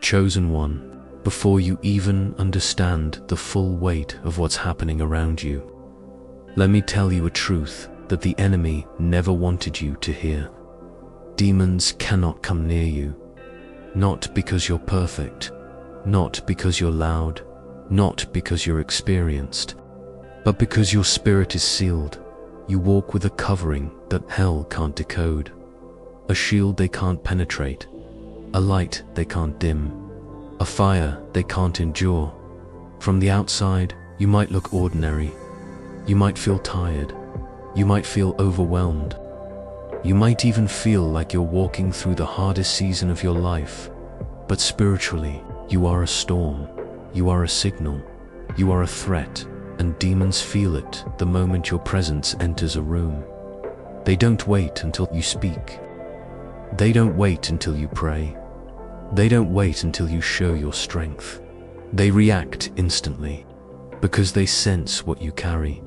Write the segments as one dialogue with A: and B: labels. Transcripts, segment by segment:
A: chosen one, before you even understand the full weight of what's happening around you. Let me tell you a truth that the enemy never wanted you to hear. Demons cannot come near you, not because you're perfect, not because you're loud, not because you're experienced, but because your spirit is sealed. You walk with a covering that hell can't decode, a shield they can't penetrate, a light they can't dim, a fire they can't endure. From the outside, you might look ordinary. You might feel tired. You might feel overwhelmed. You might even feel like you're walking through the hardest season of your life. But spiritually, you are a storm. You are a signal. You are a threat, and demons feel it the moment your presence enters a room. They don't wait until you speak. They don't wait until you pray. They don't wait until you show your strength. They react instantly, because they sense what you carry.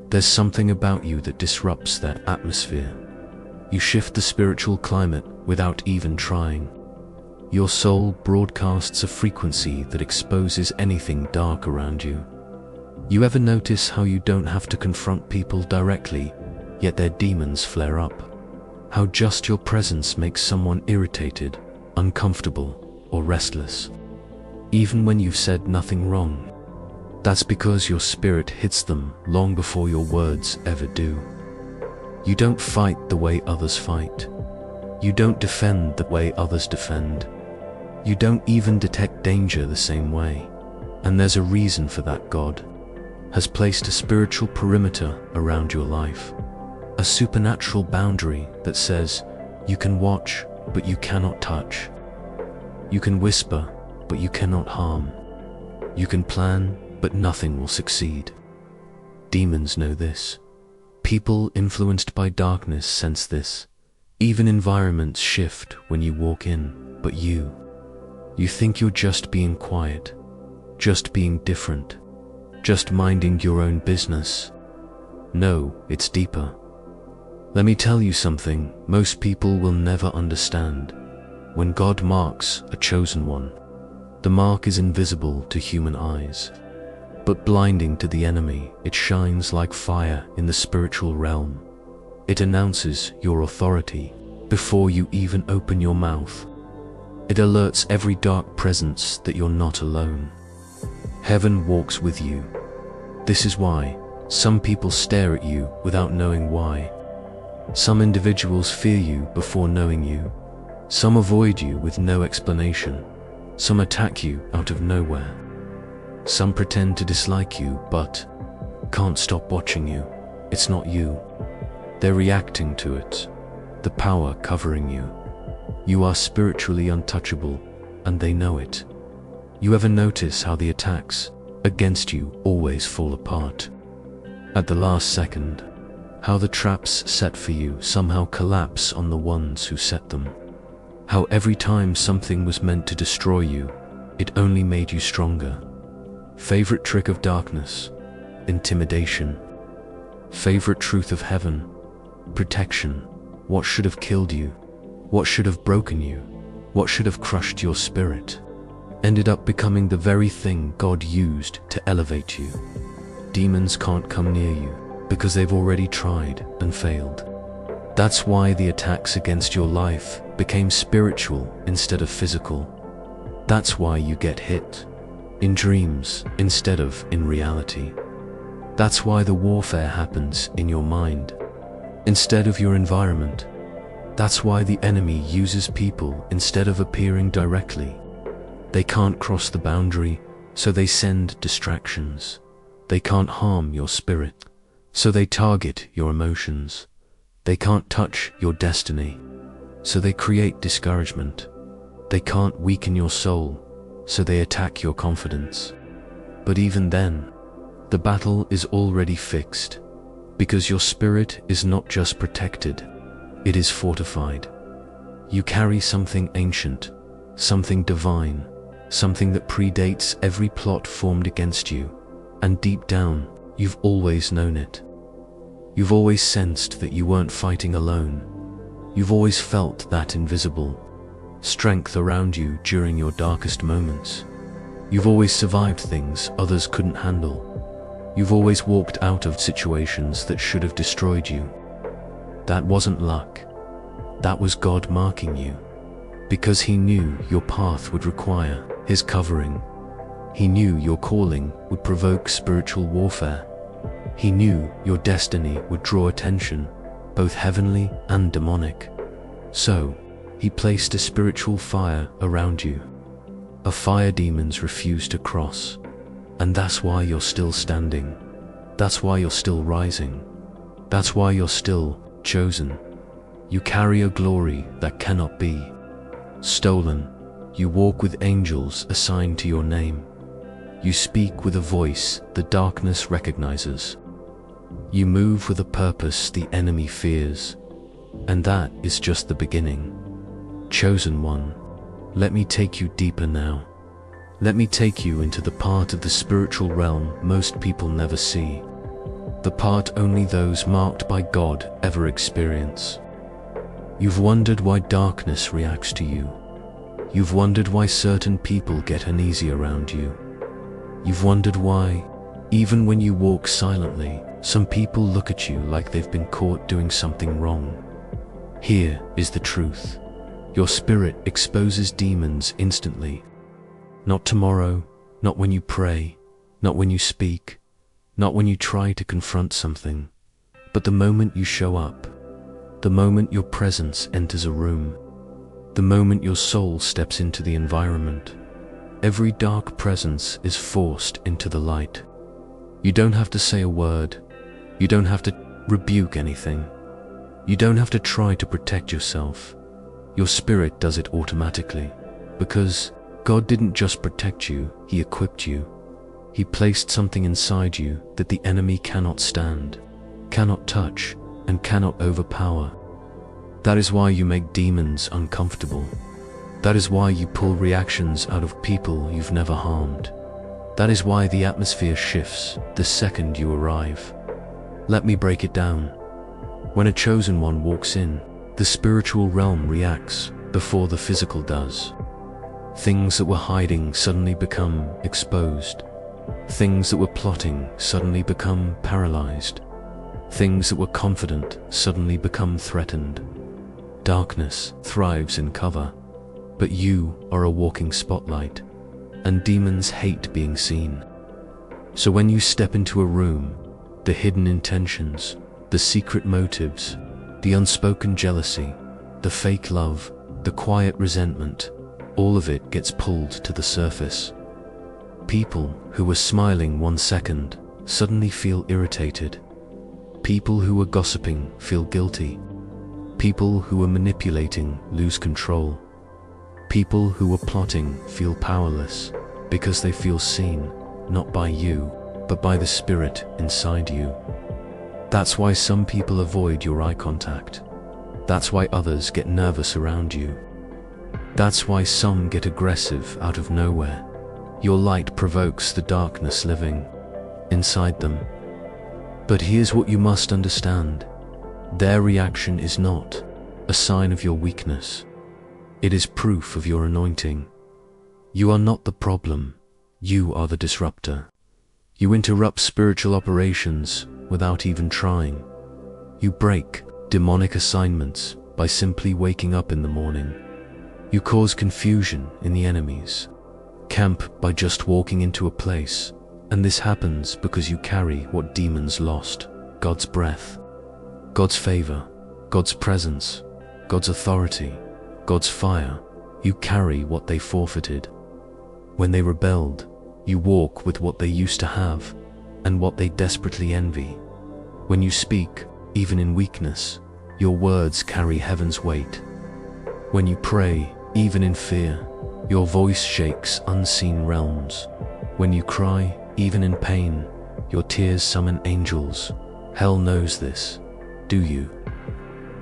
A: There's something about you that disrupts that atmosphere. You shift the spiritual climate without even trying. Your soul broadcasts a frequency that exposes anything dark around you. You ever notice how you don't have to confront people directly, yet their demons flare up? How just your presence makes someone irritated, uncomfortable, or restless, even when you've said nothing wrong. That's because your spirit hits them long before your words ever do. You don't fight the way others fight. You don't defend the way others defend. You don't even detect danger the same way. And there's a reason for that. God has placed a spiritual perimeter around your life, a supernatural boundary that says you can watch, but you cannot touch. You can whisper, but you cannot harm. You can plan, but nothing will succeed. Demons know this. People influenced by darkness sense this. Even environments shift when you walk in, but you think you're just being quiet, just being different, just minding your own business. No, it's deeper. Let me tell you something most people will never understand. When God marks a chosen one, the mark is invisible to human eyes, but blinding to the enemy. It shines like fire in the spiritual realm. It announces your authority before you even open your mouth. It alerts every dark presence that you're not alone. Heaven walks with you. This is why some people stare at you without knowing why. Some individuals fear you before knowing you. Some avoid you with no explanation. Some attack you out of nowhere. Some pretend to dislike you but can't stop watching you. It's not you. They're reacting to it. The power covering you. You are spiritually untouchable, and they know it. You ever notice how the attacks against you always fall apart at the last second? How the traps set for you somehow collapse on the ones who set them? How every time something was meant to destroy you, it only made you stronger. Favorite trick of darkness? Intimidation. Favorite truth of heaven? Protection. What should have killed you? What should have broken you? What should have crushed your spirit? Ended up becoming the very thing God used to elevate you. Demons can't come near you because they've already tried and failed. That's why the attacks against your life became spiritual instead of physical. That's why you get hit in dreams instead of in reality. That's why the warfare happens in your mind instead of your environment. That's why the enemy uses people instead of appearing directly. They can't cross the boundary, so they send distractions. They can't harm your spirit, so they target your emotions. They can't touch your destiny, so they create discouragement. They can't weaken your soul, so they attack your confidence. But even then, the battle is already fixed, because your spirit is not just protected, it is fortified. You carry something ancient, something divine, something that predates every plot formed against you, and deep down, you've always known it. You've always sensed that you weren't fighting alone. You've always felt that invisible, strength around you during your darkest moments. You've always survived things others couldn't handle. You've always walked out of situations that should have destroyed you. That wasn't luck. That was God marking you, because He knew your path would require His covering. He knew your calling would provoke spiritual warfare. He knew your destiny would draw attention, both heavenly and demonic. So, He placed a spiritual fire around you, a fire demons refuse to cross. And that's why you're still standing. That's why you're still rising. That's why you're still chosen. You carry a glory that cannot be stolen. You walk with angels assigned to your name. You speak with a voice the darkness recognizes. You move with a purpose the enemy fears. And that is just the beginning. Chosen one, let me take you deeper now. Let me take you into the part of the spiritual realm most people never see. The part only those marked by God ever experience. You've wondered why darkness reacts to you. You've wondered why certain people get uneasy around you. You've wondered why, even when you walk silently, some people look at you like they've been caught doing something wrong. Here is the truth. Your spirit exposes demons instantly. Not tomorrow, not when you pray, not when you speak, not when you try to confront something, but the moment you show up, the moment your presence enters a room, the moment your soul steps into the environment. Every dark presence is forced into the light. You don't have to say a word. You don't have to rebuke anything. You don't have to try to protect yourself. Your spirit does it automatically, because God didn't just protect you, He equipped you. He placed something inside you that the enemy cannot stand, cannot touch, and cannot overpower. That is why you make demons uncomfortable. That is why you pull reactions out of people you've never harmed. That is why the atmosphere shifts the second you arrive. Let me break it down. When a chosen one walks in, the spiritual realm reacts before the physical does. Things that were hiding suddenly become exposed. Things that were plotting suddenly become paralyzed. Things that were confident suddenly become threatened. Darkness thrives in cover, but you are a walking spotlight, and demons hate being seen. So when you step into a room, the hidden intentions, the secret motives, the unspoken jealousy, the fake love, the quiet resentment, all of it gets pulled to the surface. People who were smiling 1 second suddenly feel irritated. People who were gossiping feel guilty. People who were manipulating lose control. People who were plotting feel powerless because they feel seen, not by you, but by the spirit inside you. That's why some people avoid your eye contact. That's why others get nervous around you. That's why some get aggressive out of nowhere. Your light provokes the darkness living inside them. But here's what you must understand. Their reaction is not a sign of your weakness. It is proof of your anointing. You are not the problem. You are the disruptor. You interrupt spiritual operations without even trying. You break demonic assignments by simply waking up in the morning. You cause confusion in the enemy's camp by just walking into a place, and this happens because you carry what demons lost: God's breath, God's favor, God's presence, God's authority, God's fire. You carry what they forfeited. When they rebelled, you walk with what they used to have and what they desperately envy. When you speak, even in weakness, your words carry heaven's weight. When you pray, even in fear, your voice shakes unseen realms. When you cry, even in pain, your tears summon angels. Hell knows this. Do you?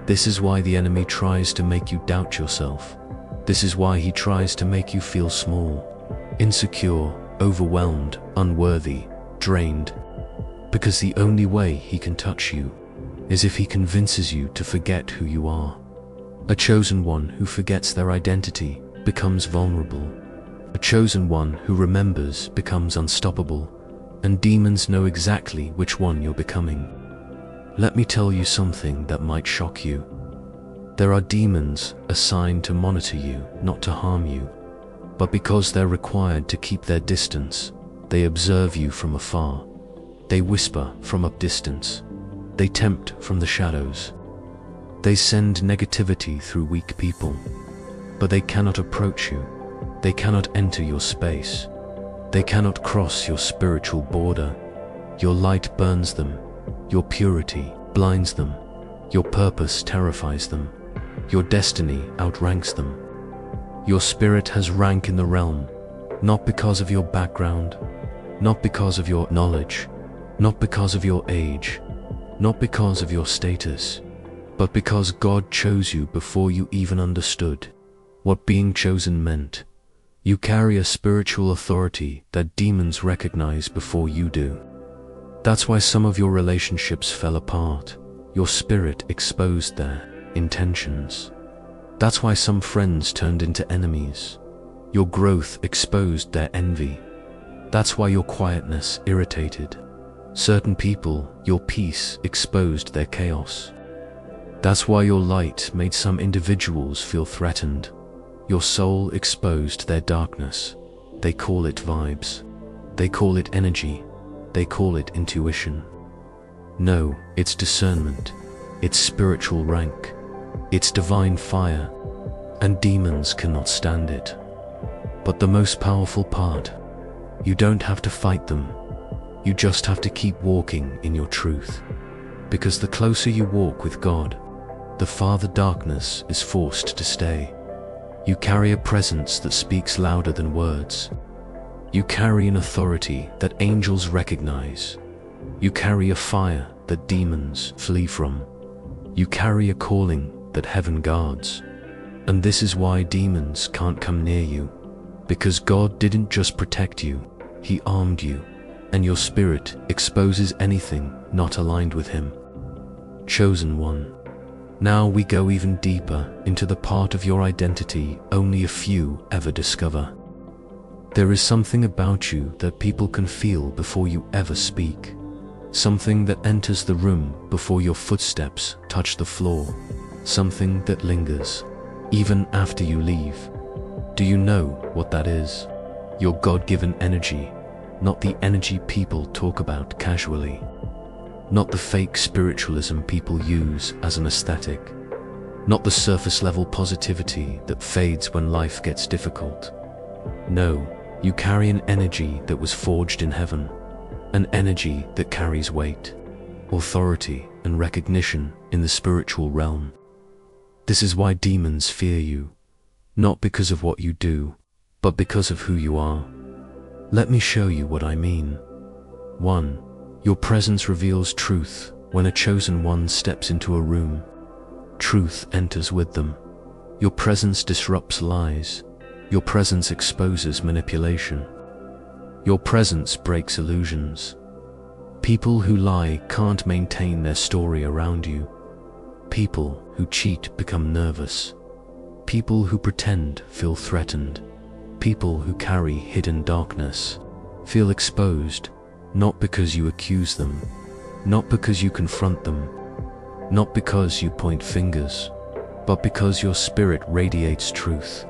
A: This is why the enemy tries to make you doubt yourself. This is why he tries to make you feel small, insecure, overwhelmed, unworthy, drained. Because the only way he can touch you is if he convinces you to forget who you are. A chosen one who forgets their identity becomes vulnerable. A chosen one who remembers becomes unstoppable, and demons know exactly which one you're becoming. Let me tell you something that might shock you. There are demons assigned to monitor you, not to harm you, but because they're required to keep their distance, they observe you from afar. They whisper from a distance. They tempt from the shadows. They send negativity through weak people, but they cannot approach you. They cannot enter your space. They cannot cross your spiritual border. Your light burns them. Your purity blinds them. Your purpose terrifies them. Your destiny outranks them. Your spirit has rank in the realm, not because of your background, not because of your knowledge, not because of your age, not because of your status, but because God chose you before you even understood what being chosen meant. You carry a spiritual authority that demons recognize before you do. That's why some of your relationships fell apart. Your spirit exposed their intentions. That's why some friends turned into enemies. Your growth exposed their envy. That's why your quietness irritated certain people. Your peace exposed their chaos. That's why your light made some individuals feel threatened. Your soul exposed their darkness. They call it vibes. They call it energy. They call it intuition. No, it's discernment. It's spiritual rank. It's divine fire. And demons cannot stand it. But the most powerful part, you don't have to fight them. You just have to keep walking in your truth. Because the closer you walk with God, the farther darkness is forced to stay. You carry a presence that speaks louder than words. You carry an authority that angels recognize. You carry a fire that demons flee from. You carry a calling that heaven guards. And this is why demons can't come near you. Because God didn't just protect you, He armed you. And your spirit exposes anything not aligned with Him. Chosen one. Now we go even deeper into the part of your identity only a few ever discover. There is something about you that people can feel before you ever speak. Something that enters the room before your footsteps touch the floor. Something that lingers, even after you leave. Do you know what that is? Your God-given energy, not the energy people talk about casually. Not the fake spiritualism people use as an aesthetic. Not the surface-level positivity that fades when life gets difficult. No, you carry an energy that was forged in heaven. An energy that carries weight, authority, and recognition in the spiritual realm. This is why demons fear you. Not because of what you do, but because of who you are. Let me show you what I mean. 1. Your presence reveals truth. When a chosen one steps into a room, truth enters with them. Your presence disrupts lies. Your presence exposes manipulation. Your presence breaks illusions. People who lie can't maintain their story around you. People who cheat become nervous. People who pretend feel threatened. People who carry hidden darkness feel exposed. Not because you accuse them, not because you confront them, not because you point fingers, but because your spirit radiates truth.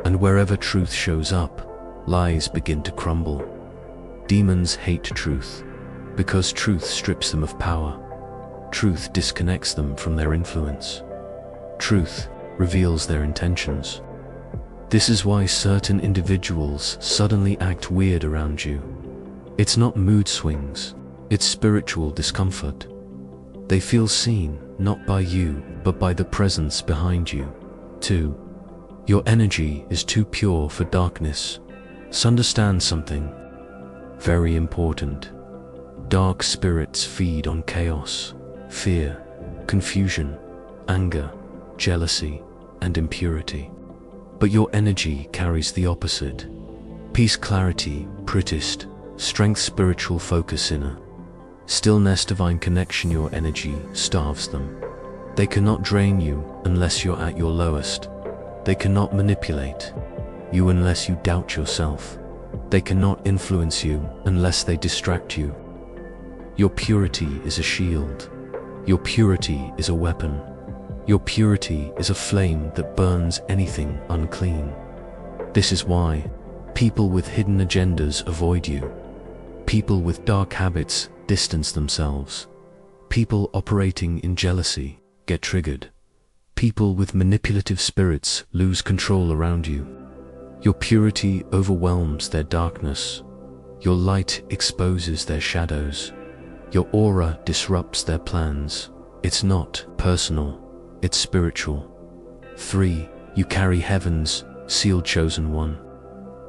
A: And wherever truth shows up, lies begin to crumble. Demons hate truth, because truth strips them of power. Truth disconnects them from their influence. Truth reveals their intentions. This is why certain individuals suddenly act weird around you. It's not mood swings, it's spiritual discomfort. They feel seen, not by you, but by the presence behind you. 2. Your energy is too pure for darkness. So understand something very important. Dark spirits feed on chaos, fear, confusion, anger, jealousy, and impurity. But your energy carries the opposite. Peace, clarity, pritist, strength, spiritual focus, inner stillness, divine connection. Your energy starves them. They cannot drain you unless you're at your lowest. They cannot manipulate you unless you doubt yourself. They cannot influence you unless they distract you. Your purity is a shield. Your purity is a weapon. Your purity is a flame that burns anything unclean. This is why people with hidden agendas avoid you. People with dark habits distance themselves. People operating in jealousy get triggered. People with manipulative spirits lose control around you. Your purity overwhelms their darkness. Your light exposes their shadows. Your aura disrupts their plans. It's not personal, it's spiritual. 3. You carry heaven's sealed chosen one.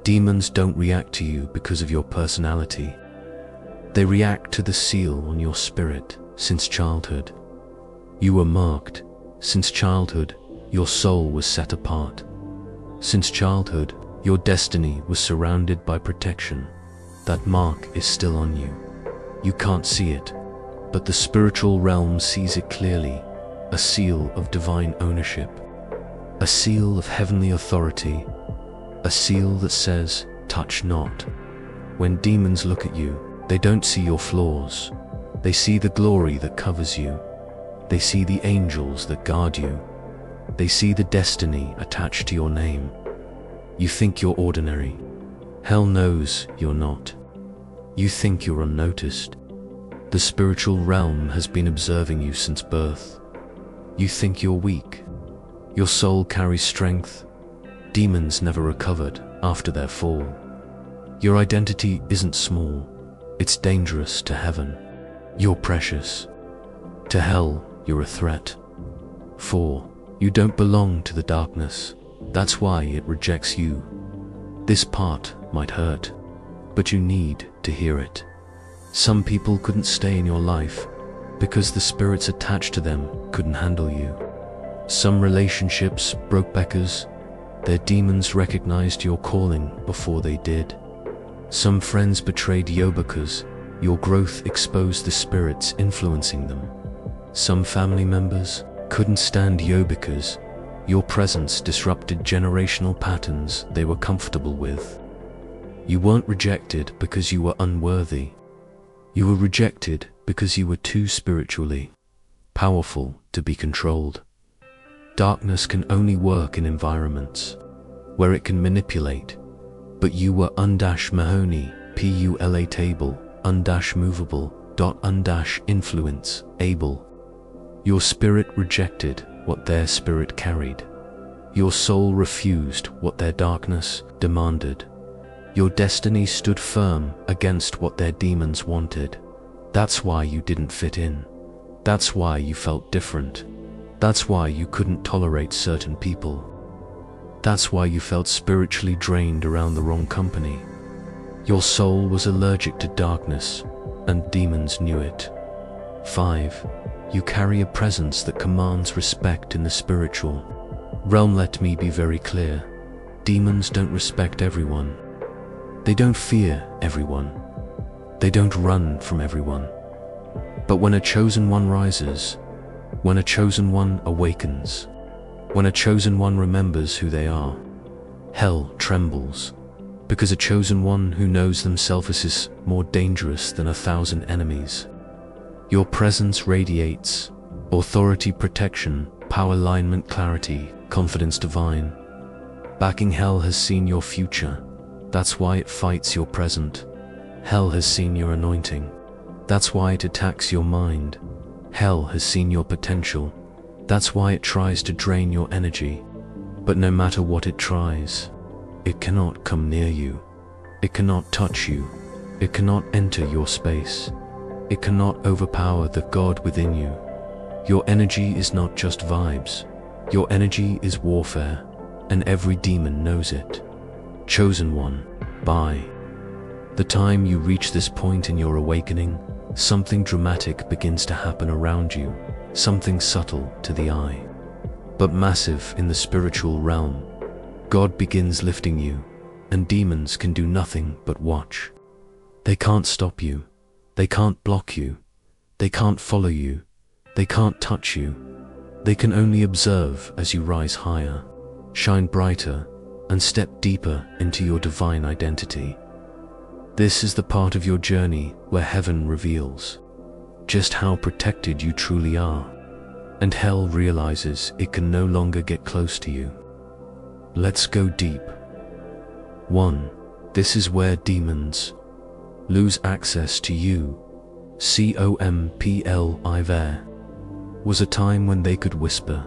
A: Demons don't react to you because of your personality. They react to the seal on your spirit since childhood. You were marked. Since childhood, your soul was set apart. Since childhood, your destiny was surrounded by protection. That mark is still on you. You can't see it, but the spiritual realm sees it clearly. A seal of divine ownership. A seal of heavenly authority. A seal that says, touch not. When demons look at you, they don't see your flaws. They see the glory that covers you. They see the angels that guard you. They see the destiny attached to your name. You think you're ordinary. Hell knows you're not. You think you're unnoticed. The spiritual realm has been observing you since birth. You think you're weak. Your soul carries strength. Demons never recovered after their fall. Your identity isn't small. It's dangerous to heaven. You're precious. To hell, you're a threat. 4. You don't belong to the darkness. That's why it rejects you. This part might hurt, but you need to hear it. Some people couldn't stay in your life because the spirits attached to them couldn't handle you. Some relationships broke because their demons recognized your calling before they did. Some friends betrayed you because your growth exposed the spirits influencing them. Some family members couldn't stand you because your presence disrupted generational patterns they were comfortable with. You weren't rejected because you were unworthy. You were rejected because you were too spiritually powerful to be controlled. Darkness can only work in environments where it can manipulate, but you were Mahoney, PULA table, movable, influence, able. Your spirit rejected what their spirit carried. Your soul refused what their darkness demanded. Your destiny stood firm against what their demons wanted. That's why you didn't fit in. That's why you felt different. That's why you couldn't tolerate certain people. That's why you felt spiritually drained around the wrong company. Your soul was allergic to darkness, and demons knew it. 5. You carry a presence that commands respect in the spiritual realm. Let me be very clear. Demons don't respect everyone. They don't fear everyone. They don't run from everyone. But when a chosen one rises, when a chosen one awakens, when a chosen one remembers who they are, hell trembles, because a chosen one who knows themselves is more dangerous than 1,000 enemies. Your presence radiates authority, protection, power, alignment, clarity, confidence divine. Backing hell has seen your future. That's why it fights your present. Hell has seen your anointing. That's why it attacks your mind. Hell has seen your potential. That's why it tries to drain your energy. But no matter what it tries, it cannot come near you. It cannot touch you. It cannot enter your space. It cannot overpower the God within you. Your energy is not just vibes. Your energy is warfare, and every demon knows it. Chosen one, by the time you reach this point in your awakening, something dramatic begins to happen around you, something subtle to the eye, but massive in the spiritual realm. God begins lifting you, and demons can do nothing but watch. They can't stop you. They can't block you. They can't follow you. They can't touch you. They can only observe as you rise higher, shine brighter, and step deeper into your divine identity. This is the part of your journey where heaven reveals just how protected you truly are, and hell realizes it can no longer get close to you. Let's go deep. 1. This is where demons lose access to you. There was a time when they could whisper.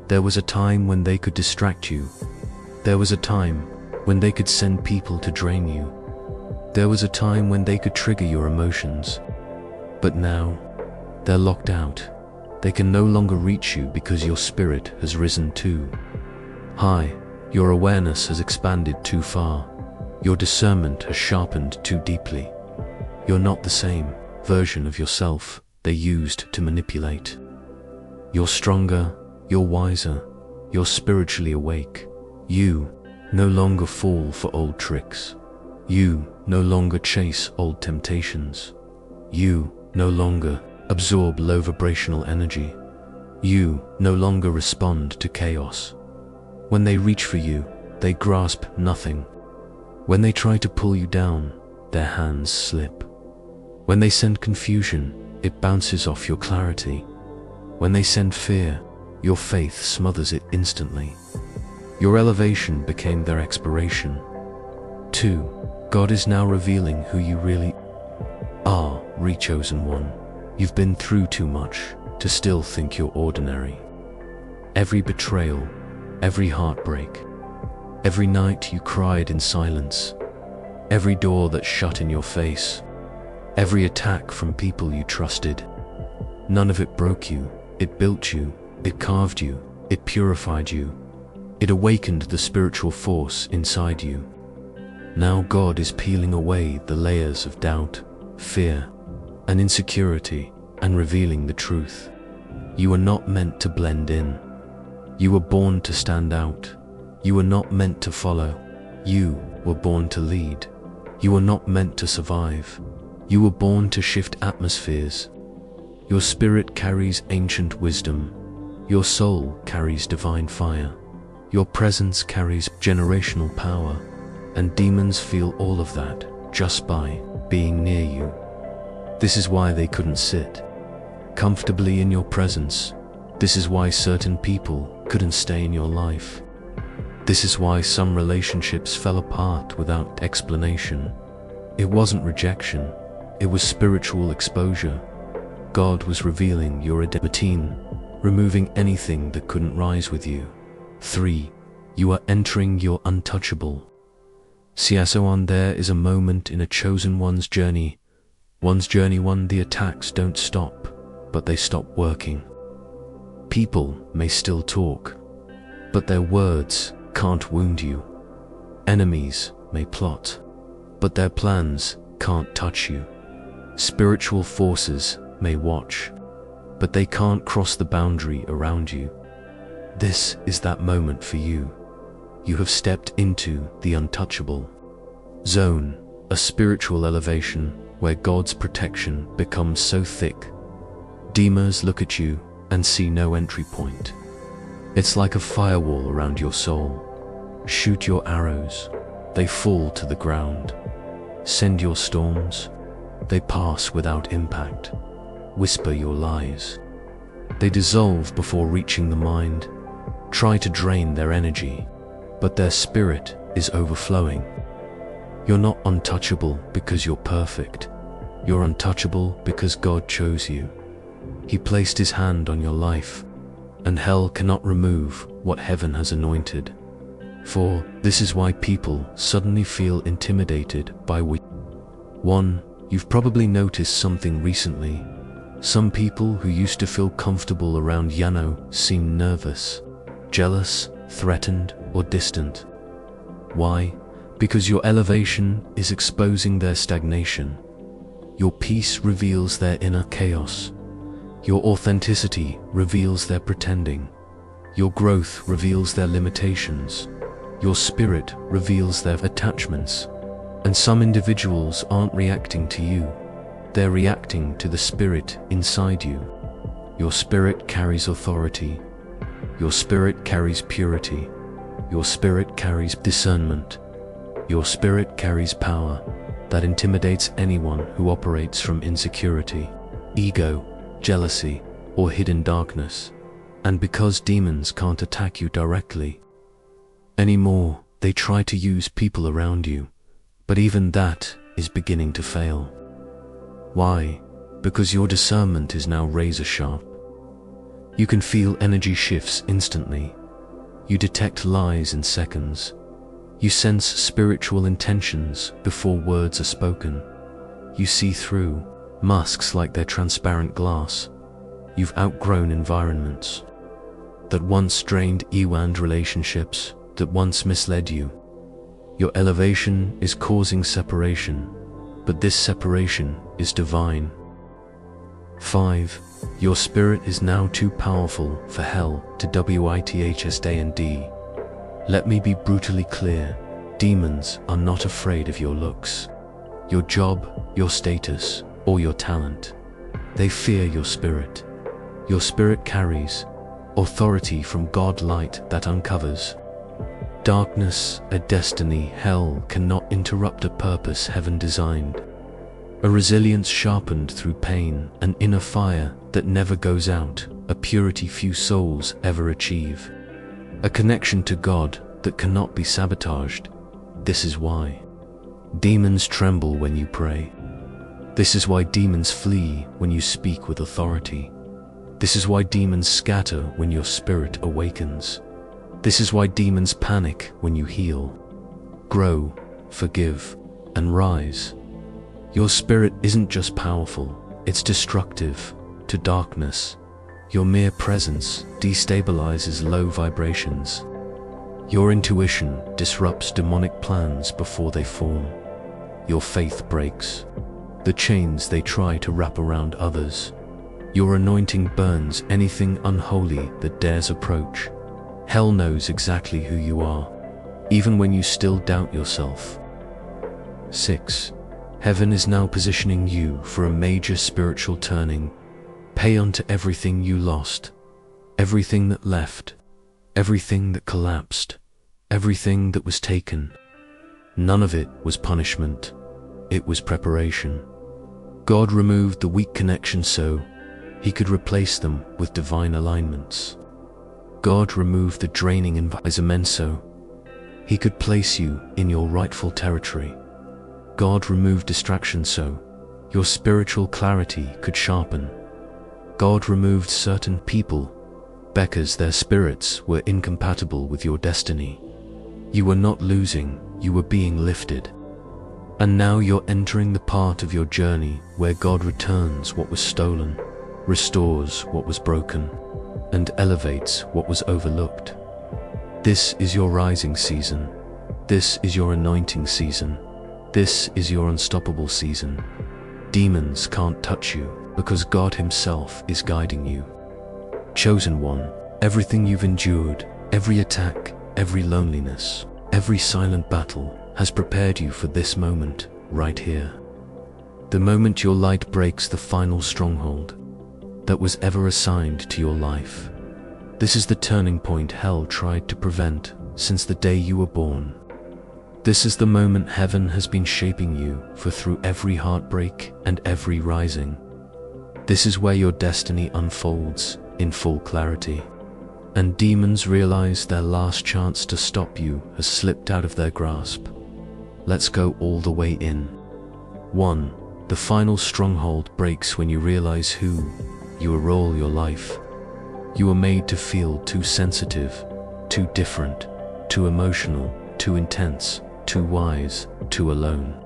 A: There was a time when they could distract you. There was a time when they could send people to drain you. There was a time when they could trigger your emotions. But now, they're locked out. They can no longer reach you because your spirit has risen too high. Your awareness has expanded too far. Your discernment has sharpened too deeply. You're not the same version of yourself they used to manipulate. You're stronger, you're wiser, you're spiritually awake. You no longer fall for old tricks. You no longer chase old temptations. You no longer absorb low vibrational energy. You no longer respond to chaos. When they reach for you, they grasp nothing. When they try to pull you down, their hands slip. When they send confusion, it bounces off your clarity. When they send fear, your faith smothers it instantly. Your elevation became their expiration. 2. God is now revealing who you really are, Chosen One. You've been through too much to still think you're ordinary. Every betrayal, every heartbreak, every night you cried in silence, every door that shut in your face, every attack from people you trusted, none of it broke you. It built you, it carved you, it purified you, it awakened the spiritual force inside you. Now God is peeling away the layers of doubt, fear, and insecurity and revealing the truth. You are not meant to blend in. You were born to stand out. You were not meant to follow. You were born to lead. You were not meant to survive. You were born to shift atmospheres. Your spirit carries ancient wisdom. Your soul carries divine fire. Your presence carries generational power. And demons feel all of that just by being near you. This is why they couldn't sit comfortably in your presence. This is why certain people couldn't stay in your life. This is why some relationships fell apart without explanation. It wasn't rejection, it was spiritual exposure. God was revealing your identity, removing anything that couldn't rise with you. 3. You are entering your untouchable. Siasoan, there is a moment in a chosen one's journey. The attacks don't stop, but they stop working. People may still talk, but their words can't wound you. Enemies may plot, but their plans can't touch you. Spiritual forces may watch, but they can't cross the boundary around you. This is that moment for you. You have stepped into the untouchable zone, a spiritual elevation where God's protection becomes so thick. Demons look at you and see no entry point. It's like a firewall around your soul. Shoot your arrows, they fall to the ground. Send your storms, they pass without impact. Whisper your lies, they dissolve before reaching the mind. Try to drain their energy, but their spirit is overflowing. You're not untouchable because you're perfect. You're untouchable because God chose you. He placed His hand on your life, and hell cannot remove what heaven has anointed. For this is why people suddenly feel intimidated by 1. You've probably noticed something recently. Some people who used to feel comfortable around Yano seem nervous, jealous, threatened, or distant. Why? Because your elevation is exposing their stagnation. Your peace reveals their inner chaos. Your authenticity reveals their pretending. Your growth reveals their limitations. Your spirit reveals their attachments. And some individuals aren't reacting to you. They're reacting to the spirit inside you. Your spirit carries authority. Your spirit carries purity. Your spirit carries discernment. Your spirit carries power that intimidates anyone who operates from insecurity, ego, jealousy, or hidden darkness. And because demons can't attack you directly anymore, they try to use people around you, but even that is beginning to fail. Why? Because your discernment is now razor sharp. You can feel energy shifts instantly. You detect lies in seconds. You sense spiritual intentions before words are spoken. You see through masks like they're transparent glass. You've outgrown environments that once drained you and relationships that once misled you. Your elevation is causing separation, but this separation is divine. 5. Your spirit is now too powerful for hell to withstand. Let me be brutally clear. Demons are not afraid of your looks, your job, your status, or your talent. They fear your spirit. Your spirit carries authority from God, light that uncovers darkness, a destiny hell cannot interrupt, a purpose heaven designed, a resilience sharpened through pain, an inner fire that never goes out, a purity few souls ever achieve, a connection to God that cannot be sabotaged. This is why demons tremble when you pray. This is why demons flee when you speak with authority. This is why demons scatter when your spirit awakens. This is why demons panic when you heal, grow, forgive, and rise. Your spirit isn't just powerful, it's destructive to darkness. Your mere presence destabilizes low vibrations. Your intuition disrupts demonic plans before they form. Your faith breaks the chains they try to wrap around others. Your anointing burns anything unholy that dares approach. Hell knows exactly who you are, even when you still doubt yourself. 6. Heaven is now positioning you for a major spiritual turning. Pay unto everything you lost, everything that left, everything that collapsed, everything that was taken. None of it was punishment, it was preparation. God removed the weak connections so He could replace them with divine alignments. God removed the draining environment so He could place you in your rightful territory. God removed distraction so your spiritual clarity could sharpen. God removed certain people because their spirits were incompatible with your destiny. You were not losing, you were being lifted. And now you're entering the part of your journey where God returns what was stolen, restores what was broken, and elevates what was overlooked. This is your rising season. This is your anointing season. This is your unstoppable season. Demons can't touch you because God Himself is guiding you. Chosen one, everything you've endured, every attack, every loneliness, every silent battle has prepared you for this moment right here. The moment your light breaks the final stronghold that was ever assigned to your life. This is the turning point hell tried to prevent since the day you were born. This is the moment heaven has been shaping you for through every heartbreak and every rising. This is where your destiny unfolds in full clarity. And demons realize their last chance to stop you has slipped out of their grasp. Let's go all the way in. 1. The final stronghold breaks when you realize who you were all your life. You were made to feel too sensitive, too different, too emotional, too intense, too wise, too alone.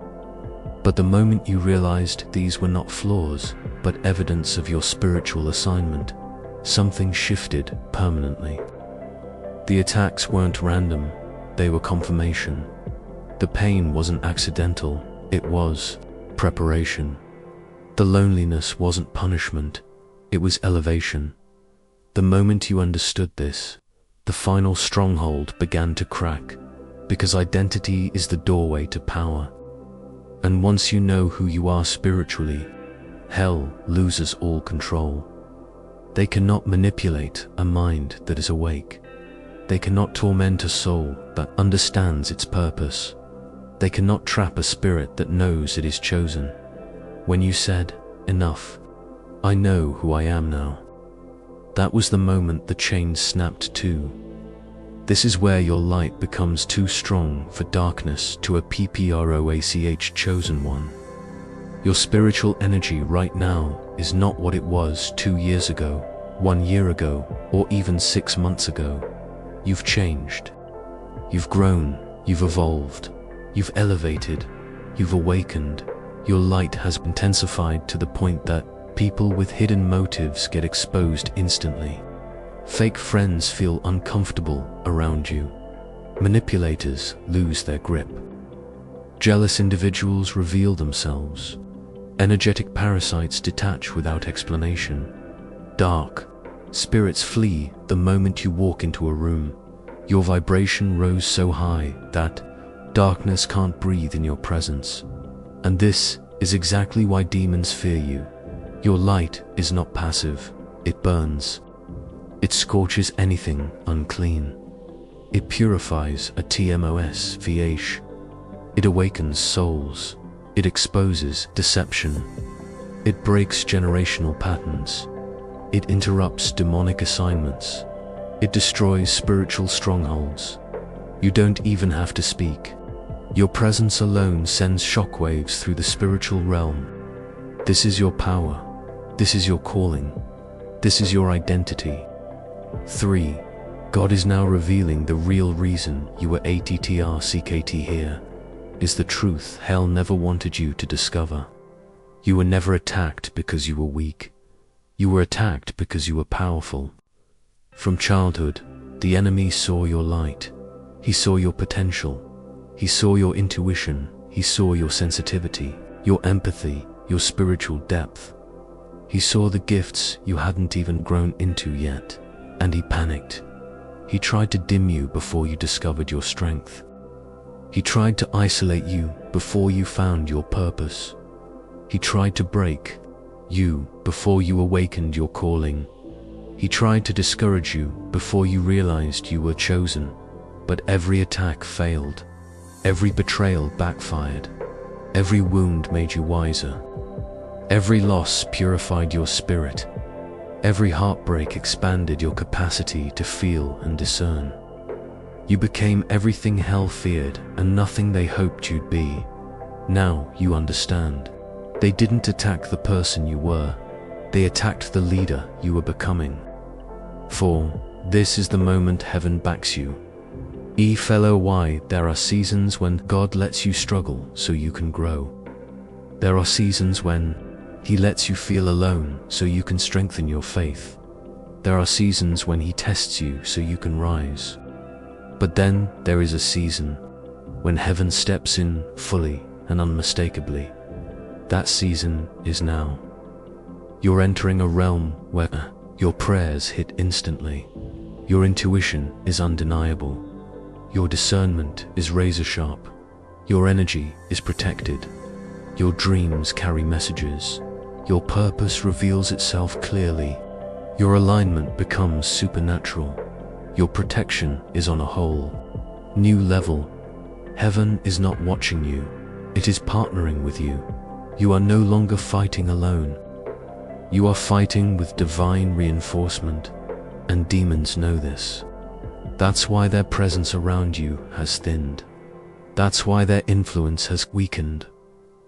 A: But the moment you realized these were not flaws, but evidence of your spiritual assignment, something shifted permanently. The attacks weren't random, they were confirmation. The pain wasn't accidental, it was preparation. The loneliness wasn't punishment, it was elevation. The moment you understood this, the final stronghold began to crack, because identity is the doorway to power. And once you know who you are spiritually, hell loses all control. They cannot manipulate a mind that is awake. They cannot torment a soul that understands its purpose. They cannot trap a spirit that knows it is chosen. When you said, "Enough, I know who I am now," that was the moment the chains snapped too. This is where your light becomes too strong for darkness to a PPROACH chosen one. Your spiritual energy right now is not what it was 2 years ago, 1 year ago, or even 6 months ago. You've changed. You've grown, you've evolved, you've elevated, you've awakened. Your light has intensified to the point that people with hidden motives get exposed instantly. Fake friends feel uncomfortable around you. Manipulators lose their grip. Jealous individuals reveal themselves. Energetic parasites detach without explanation. Dark spirits flee the moment you walk into a room. Your vibration rose so high that darkness can't breathe in your presence. And this is exactly why demons fear you. Your light is not passive, it burns. It scorches anything unclean. It purifies a TMOS VH. It awakens souls. It exposes deception. It breaks generational patterns. It interrupts demonic assignments. It destroys spiritual strongholds. You don't even have to speak. Your presence alone sends shockwaves through the spiritual realm. This is your power. This is your calling. This is your identity. 3. God is now revealing the real reason you were ATTRCKT here. Is the truth hell never wanted you to discover. You were never attacked because you were weak. You were attacked because you were powerful. From childhood, the enemy saw your light. He saw your potential. He saw your intuition. He saw your sensitivity, your empathy, your spiritual depth. He saw the gifts you hadn't even grown into yet, and he panicked. He tried to dim you before you discovered your strength. He tried to isolate you before you found your purpose. He tried to break you before you awakened your calling. He tried to discourage you before you realized you were chosen. But every attack failed. Every betrayal backfired. Every wound made you wiser. Every loss purified your spirit. Every heartbreak expanded your capacity to feel and discern. You became everything hell feared and nothing they hoped you'd be. Now you understand. They didn't attack the person you were. They attacked the leader you were becoming. 4. This is the moment heaven backs you. Fellow, why there are seasons when God lets you struggle so you can grow. There are seasons when He lets you feel alone so you can strengthen your faith. There are seasons when He tests you so you can rise. But then there is a season when heaven steps in fully and unmistakably. That season is now. You're entering a realm where your prayers hit instantly. Your intuition is undeniable. Your discernment is razor sharp. Your energy is protected. Your dreams carry messages. Your purpose reveals itself clearly. Your alignment becomes supernatural. Your protection is on a whole new level. Heaven is not watching you. It is partnering with you. You are no longer fighting alone. You are fighting with divine reinforcement, and demons know this. That's why their presence around you has thinned. That's why their influence has weakened.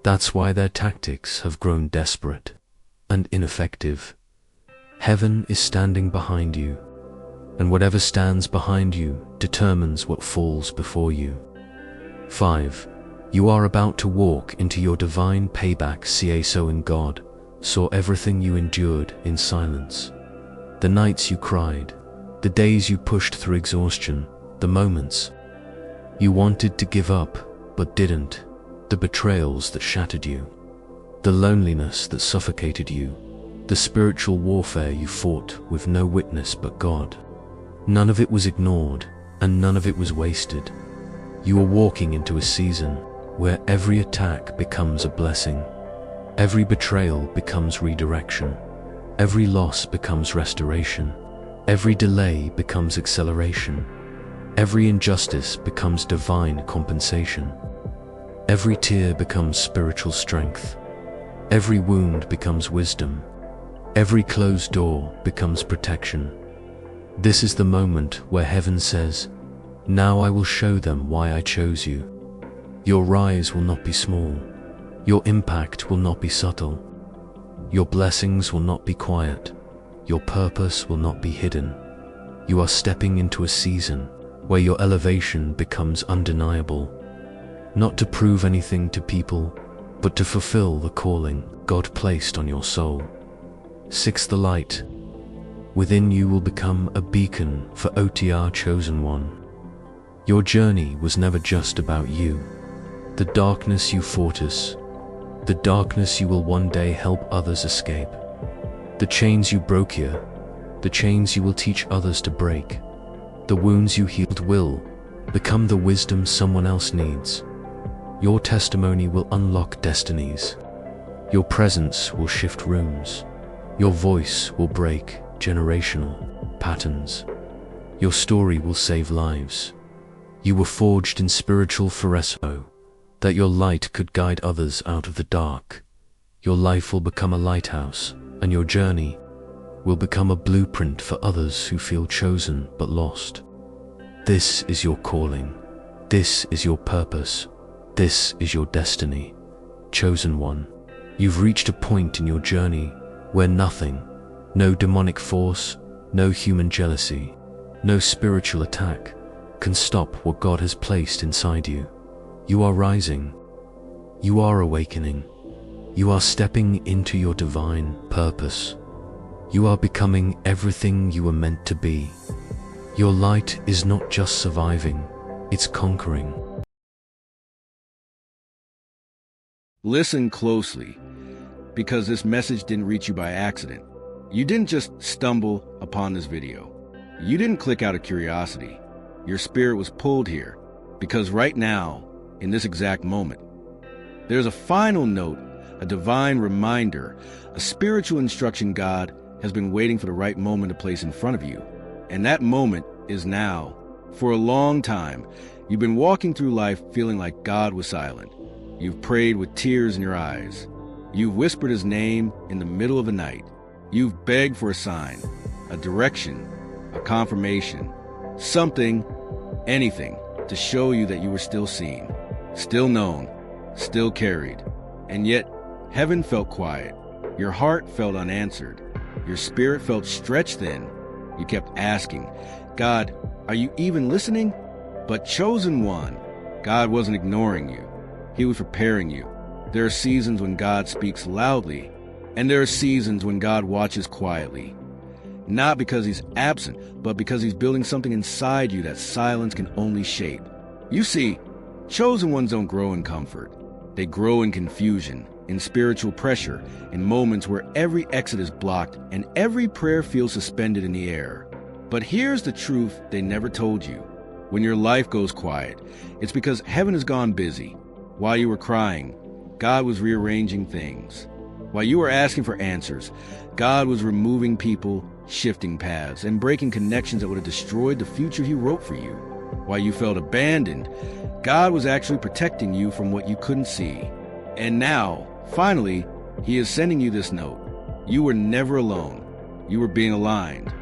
A: That's why their tactics have grown desperate and ineffective. Heaven is standing behind you, and whatever stands behind you determines what falls before you. 5. You are about to walk into your divine payback. So in God saw everything you endured in silence. The nights you cried, the days you pushed through exhaustion, the moments you wanted to give up but didn't, the betrayals that shattered you, the loneliness that suffocated you, the spiritual warfare you fought with no witness but God. None of it was ignored, and none of it was wasted. You are walking into a season where every attack becomes a blessing. Every betrayal becomes redirection. Every loss becomes restoration. Every delay becomes acceleration. Every injustice becomes divine compensation. Every tear becomes spiritual strength. Every wound becomes wisdom. Every closed door becomes protection. This is the moment where heaven says, "Now I will show them why I chose you." Your rise will not be small. Your impact will not be subtle. Your blessings will not be quiet. Your purpose will not be hidden. You are stepping into a season where your elevation becomes undeniable, not to prove anything to people, but to fulfill the calling God placed on your soul. 6. The light within you will become a beacon for OTR Chosen One. Your journey was never just about you. The darkness you fought us, the darkness you will one day help others escape. The chains you broke here, the chains you will teach others to break. The wounds you healed will become the wisdom someone else needs. Your testimony will unlock destinies. Your presence will shift rooms. Your voice will break generational patterns. Your story will save lives. You were forged in spiritual fresco, that your light could guide others out of the dark. Your life will become a lighthouse, and your journey will become a blueprint for others who feel chosen but lost. This is your calling. This is your purpose. This is your destiny. Chosen One, you've reached a point in your journey where nothing, no demonic force, no human jealousy, no spiritual attack can stop what God has placed inside you. You are rising. You are awakening. You are stepping into your divine purpose. You are becoming everything you were meant to be. Your light is not just surviving, it's conquering.
B: Listen closely, because this message didn't reach you by accident. You didn't just stumble upon this video. You didn't click out of curiosity. Your spirit was pulled here, because right now, in this exact moment, there's a final note, a divine reminder, a spiritual instruction God has been waiting for the right moment to place in front of you. And that moment is now. For a long time, you've been walking through life feeling like God was silent. You've prayed with tears in your eyes. You've whispered his name in the middle of the night. You've begged for a sign, a direction, a confirmation, something, anything to show you that you were still seen, still known, still carried. And yet, heaven felt quiet. Your heart felt unanswered. Your spirit felt stretched thin. You kept asking, God, are you even listening? But Chosen One, God wasn't ignoring you. He was preparing you. There are seasons when God speaks loudly, and there are seasons when God watches quietly. Not because he's absent, but because he's building something inside you that silence can only shape. You see, chosen ones don't grow in comfort. They grow in confusion, in spiritual pressure, in moments where every exit is blocked and every prayer feels suspended in the air. But here's the truth they never told you. When your life goes quiet, it's because heaven has gone busy. While you were crying, God was rearranging things. While you were asking for answers, God was removing people, shifting paths, and breaking connections that would have destroyed the future he wrote for you. While you felt abandoned, God was actually protecting you from what you couldn't see. And now, finally, he is sending you this note. You were never alone. You were being aligned.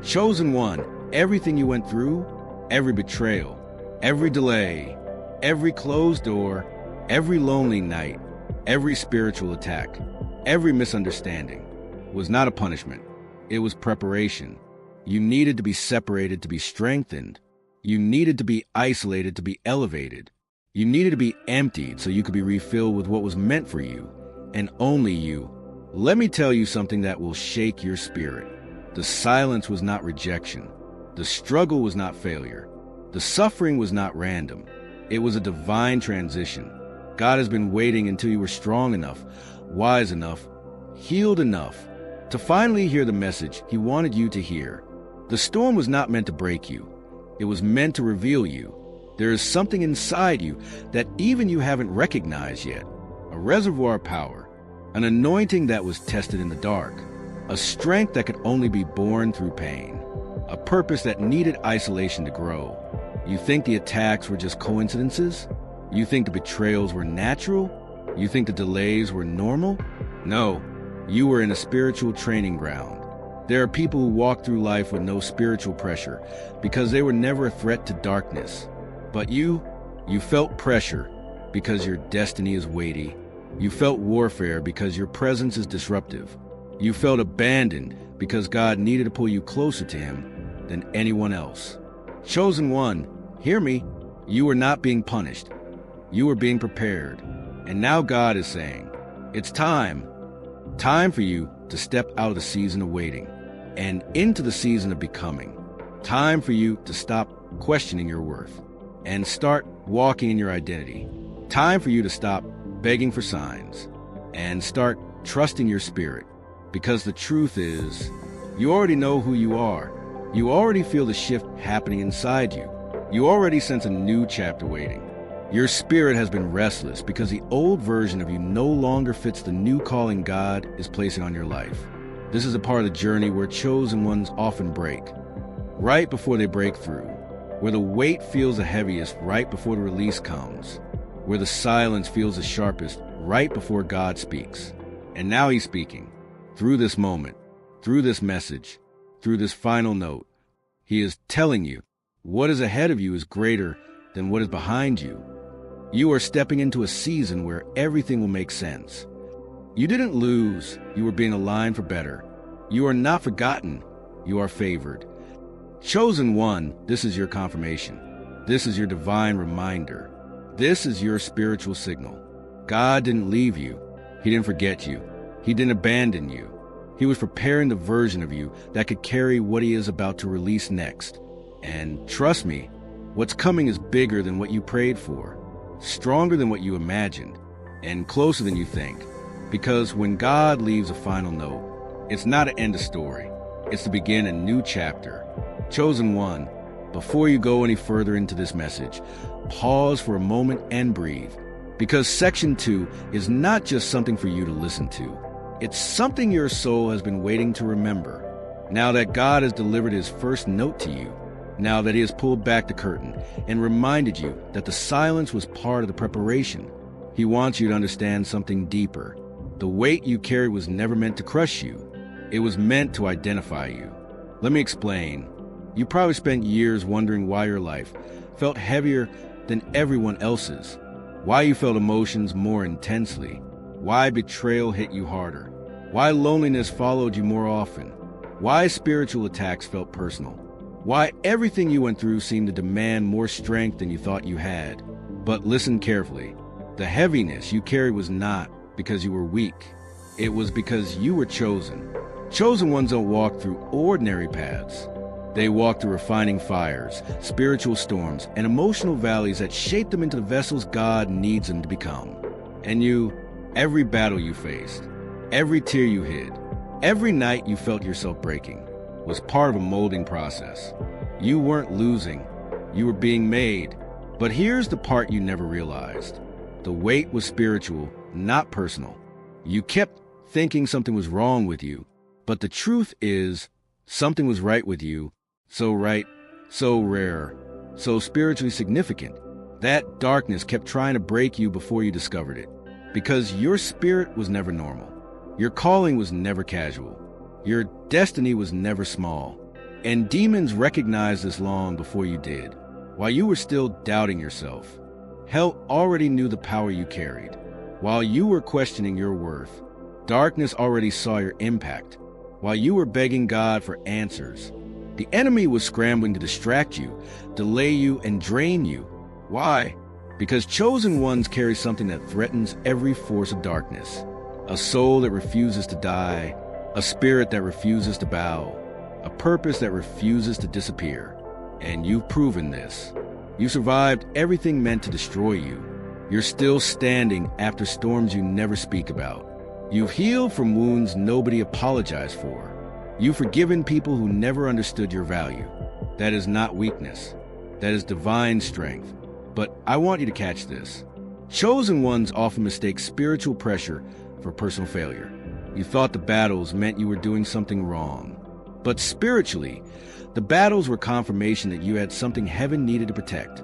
B: Chosen One, everything you went through, every betrayal, every delay, every closed door, every lonely night, every spiritual attack, every misunderstanding was not a punishment. It was preparation. You needed to be separated to be strengthened. You needed to be isolated to be elevated. You needed to be emptied so you could be refilled with what was meant for you, and only you. Let me tell you something that will shake your spirit. The silence was not rejection. The struggle was not failure. The suffering was not random. It was a divine transition. God has been waiting until you were strong enough, wise enough, healed enough to finally hear the message he wanted you to hear. The storm was not meant to break you. It was meant to reveal you. There is something inside you that even you haven't recognized yet. A reservoir of power, an anointing that was tested in the dark, a strength that could only be born through pain, a purpose that needed isolation to grow. You think the attacks were just coincidences? You think the betrayals were natural? You think the delays were normal? No, you were in a spiritual training ground. There are people who walk through life with no spiritual pressure because they were never a threat to darkness. But you felt pressure because your destiny is weighty. You felt warfare because your presence is disruptive. You felt abandoned because God needed to pull you closer to Him than anyone else. Chosen one, hear me. You were not being punished. You were being prepared. And now God is saying, it's time for you to step out of the season of waiting and into the season of becoming. Time for you to stop questioning your worth and start walking in your identity. Time for you to stop begging for signs and start trusting your spirit. Because the truth is, you already know who you are. You already feel the shift happening inside you. You already sense a new chapter waiting. Your spirit has been restless because the old version of you no longer fits the new calling God is placing on your life. This is a part of the journey where chosen ones often break, right before they break through, where the weight feels the heaviest right before the release comes, where the silence feels the sharpest right before God speaks. And now He's speaking. Through this moment, through this message, through this final note, He is telling you what is ahead of you is greater than what is behind you. You are stepping into a season where everything will make sense. You didn't lose. You were being aligned for better. You are not forgotten. You are favored. Chosen one, this is your confirmation. This is your divine reminder. This is your spiritual signal. God didn't leave you. He didn't forget you. He didn't abandon you. He was preparing the version of you that could carry what He is about to release next. And trust me, what's coming is bigger than what you prayed for, stronger than what you imagined, and closer than you think. Because when God leaves a final note, it's not an end of story. It's to begin a new chapter. Chosen one, before you go any further into this message, pause for a moment and breathe. Because section 2 is not just something for you to listen to. It's something your soul has been waiting to remember. Now that God has delivered His first note to you, now that He has pulled back the curtain and reminded you that the silence was part of the preparation, He wants you to understand something deeper. The weight you carried was never meant to crush you. It was meant to identify you. Let me explain. You probably spent years wondering why your life felt heavier than everyone else's, why you felt emotions more intensely, why betrayal hit you harder, why loneliness followed you more often, why spiritual attacks felt personal, why everything you went through seemed to demand more strength than you thought you had. But listen carefully. The heaviness you carried was not because you were weak. It was because you were chosen. Chosen ones don't walk through ordinary paths. They walk through refining fires, spiritual storms, and emotional valleys that shape them into the vessels God needs them to become. And you, every battle you faced, every tear you hid, every night you felt yourself breaking, was part of a molding process. You weren't losing. You were being made. But here's the part you never realized. The weight was spiritual, not personal. You kept thinking something was wrong with you, but the truth is something was right with you. So right, so rare, so spiritually significant. That darkness kept trying to break you before you discovered it. Because your spirit was never normal. Your calling was never casual. Your destiny was never small. And demons recognized this long before you did. While you were still doubting yourself, hell already knew the power you carried. While you were questioning your worth, darkness already saw your impact. While you were begging God for answers, the enemy was scrambling to distract you, delay you, and drain you. Why? Because chosen ones carry something that threatens every force of darkness. A soul that refuses to die, a spirit that refuses to bow, a purpose that refuses to disappear. And you've proven this. You survived everything meant to destroy you. You're still standing after storms you never speak about. You've healed from wounds nobody apologized for. You've forgiven people who never understood your value. That is not weakness. That is divine strength. But I want you to catch this. Chosen ones often mistake spiritual pressure for personal failure. You thought the battles meant you were doing something wrong. But spiritually, the battles were confirmation that you had something heaven needed to protect.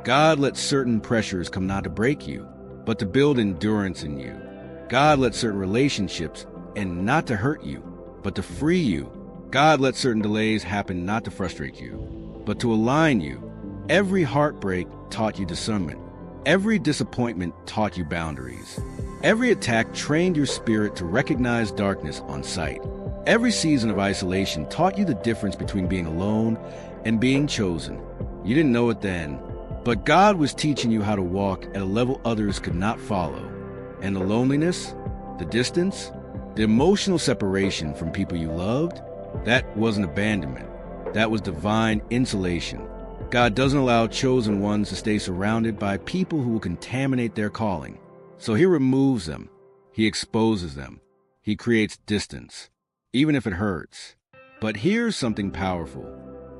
B: God let certain pressures come not to break you, but to build endurance in you. God let certain relationships end not to hurt you, but to free you. God let certain delays happen not to frustrate you, but to align you. Every heartbreak taught you discernment. Every disappointment taught you boundaries. Every attack trained your spirit to recognize darkness on sight. Every season of isolation taught you the difference between being alone and being chosen. You didn't know it then, but God was teaching you how to walk at a level others could not follow. And the loneliness, the distance, the emotional separation from people you loved, that wasn't abandonment. That was divine insulation. God doesn't allow chosen ones to stay surrounded by people who will contaminate their calling. So he removes them. He exposes them. He creates distance, even if it hurts. But here's something powerful.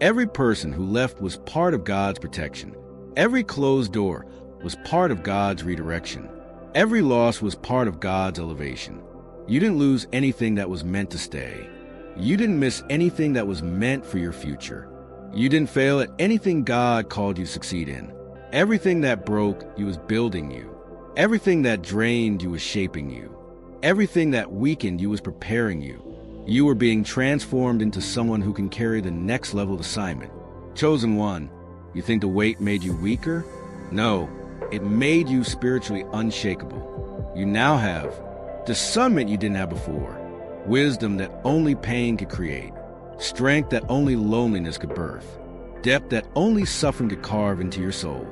B: Every person who left was part of God's protection. Every closed door was part of God's redirection. Every loss was part of God's elevation. You didn't lose anything that was meant to stay. You didn't miss anything that was meant for your future. You didn't fail at anything God called you to succeed in. Everything that broke you was building you. Everything that drained you was shaping you. Everything that weakened you was preparing you. You were being transformed into someone who can carry the next level of assignment. Chosen one, you think the weight made you weaker? No, it made you spiritually unshakable. You now have discernment you didn't have before, wisdom that only pain could create, strength that only loneliness could birth, depth that only suffering could carve into your soul,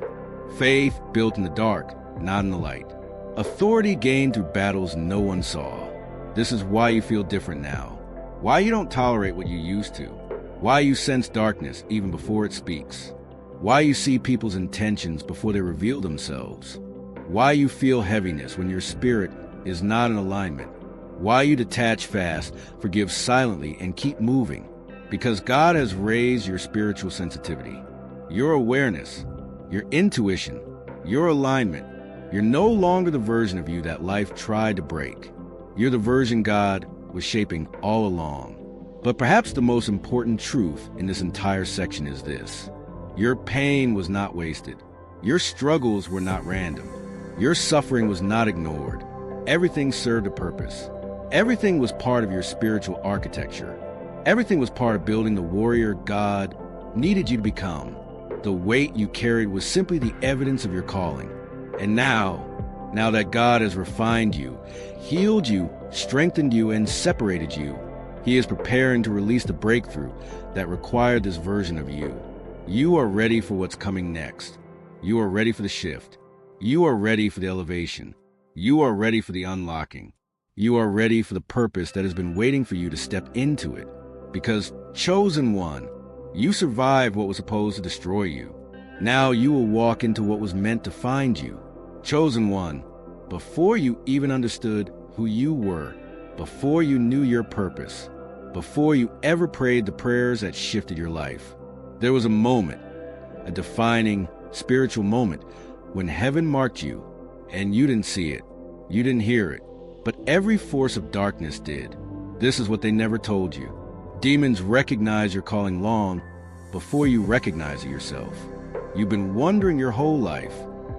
B: faith built in the dark, not in the light, authority gained through battles no one saw. This is why you feel different now, why you don't tolerate what you used to, why you sense darkness even before it speaks, why you see people's intentions before they reveal themselves, why you feel heaviness when your spirit is not in alignment, why you detach fast, forgive silently, and keep moving. Because God has raised your spiritual sensitivity, your awareness, your intuition, your alignment. You're no longer the version of you that life tried to break. You're the version God was shaping all along. But perhaps the most important truth in this entire section is this. Your pain was not wasted. Your struggles were not random. Your suffering was not ignored. Everything served a purpose. Everything was part of your spiritual architecture. Everything was part of building the warrior God needed you to become. The weight you carried was simply the evidence of your calling. And now that God has refined you, healed you, strengthened you, and separated you, He is preparing to release the breakthrough that required this version of you. You are ready for what's coming next. You are ready for the shift. You are ready for the elevation. You are ready for the unlocking. You are ready for the purpose that has been waiting for you to step into it. Because, chosen one, you survived what was supposed to destroy you. Now you will walk into what was meant to find you. Chosen one, before you even understood who you were, before you knew your purpose, before you ever prayed the prayers that shifted your life, there was a moment, a defining spiritual moment, when heaven marked you, and you didn't see it, you didn't hear it, but every force of darkness did. This is what they never told you. Demons recognize your calling long before you recognize it yourself. You've been wondering your whole life,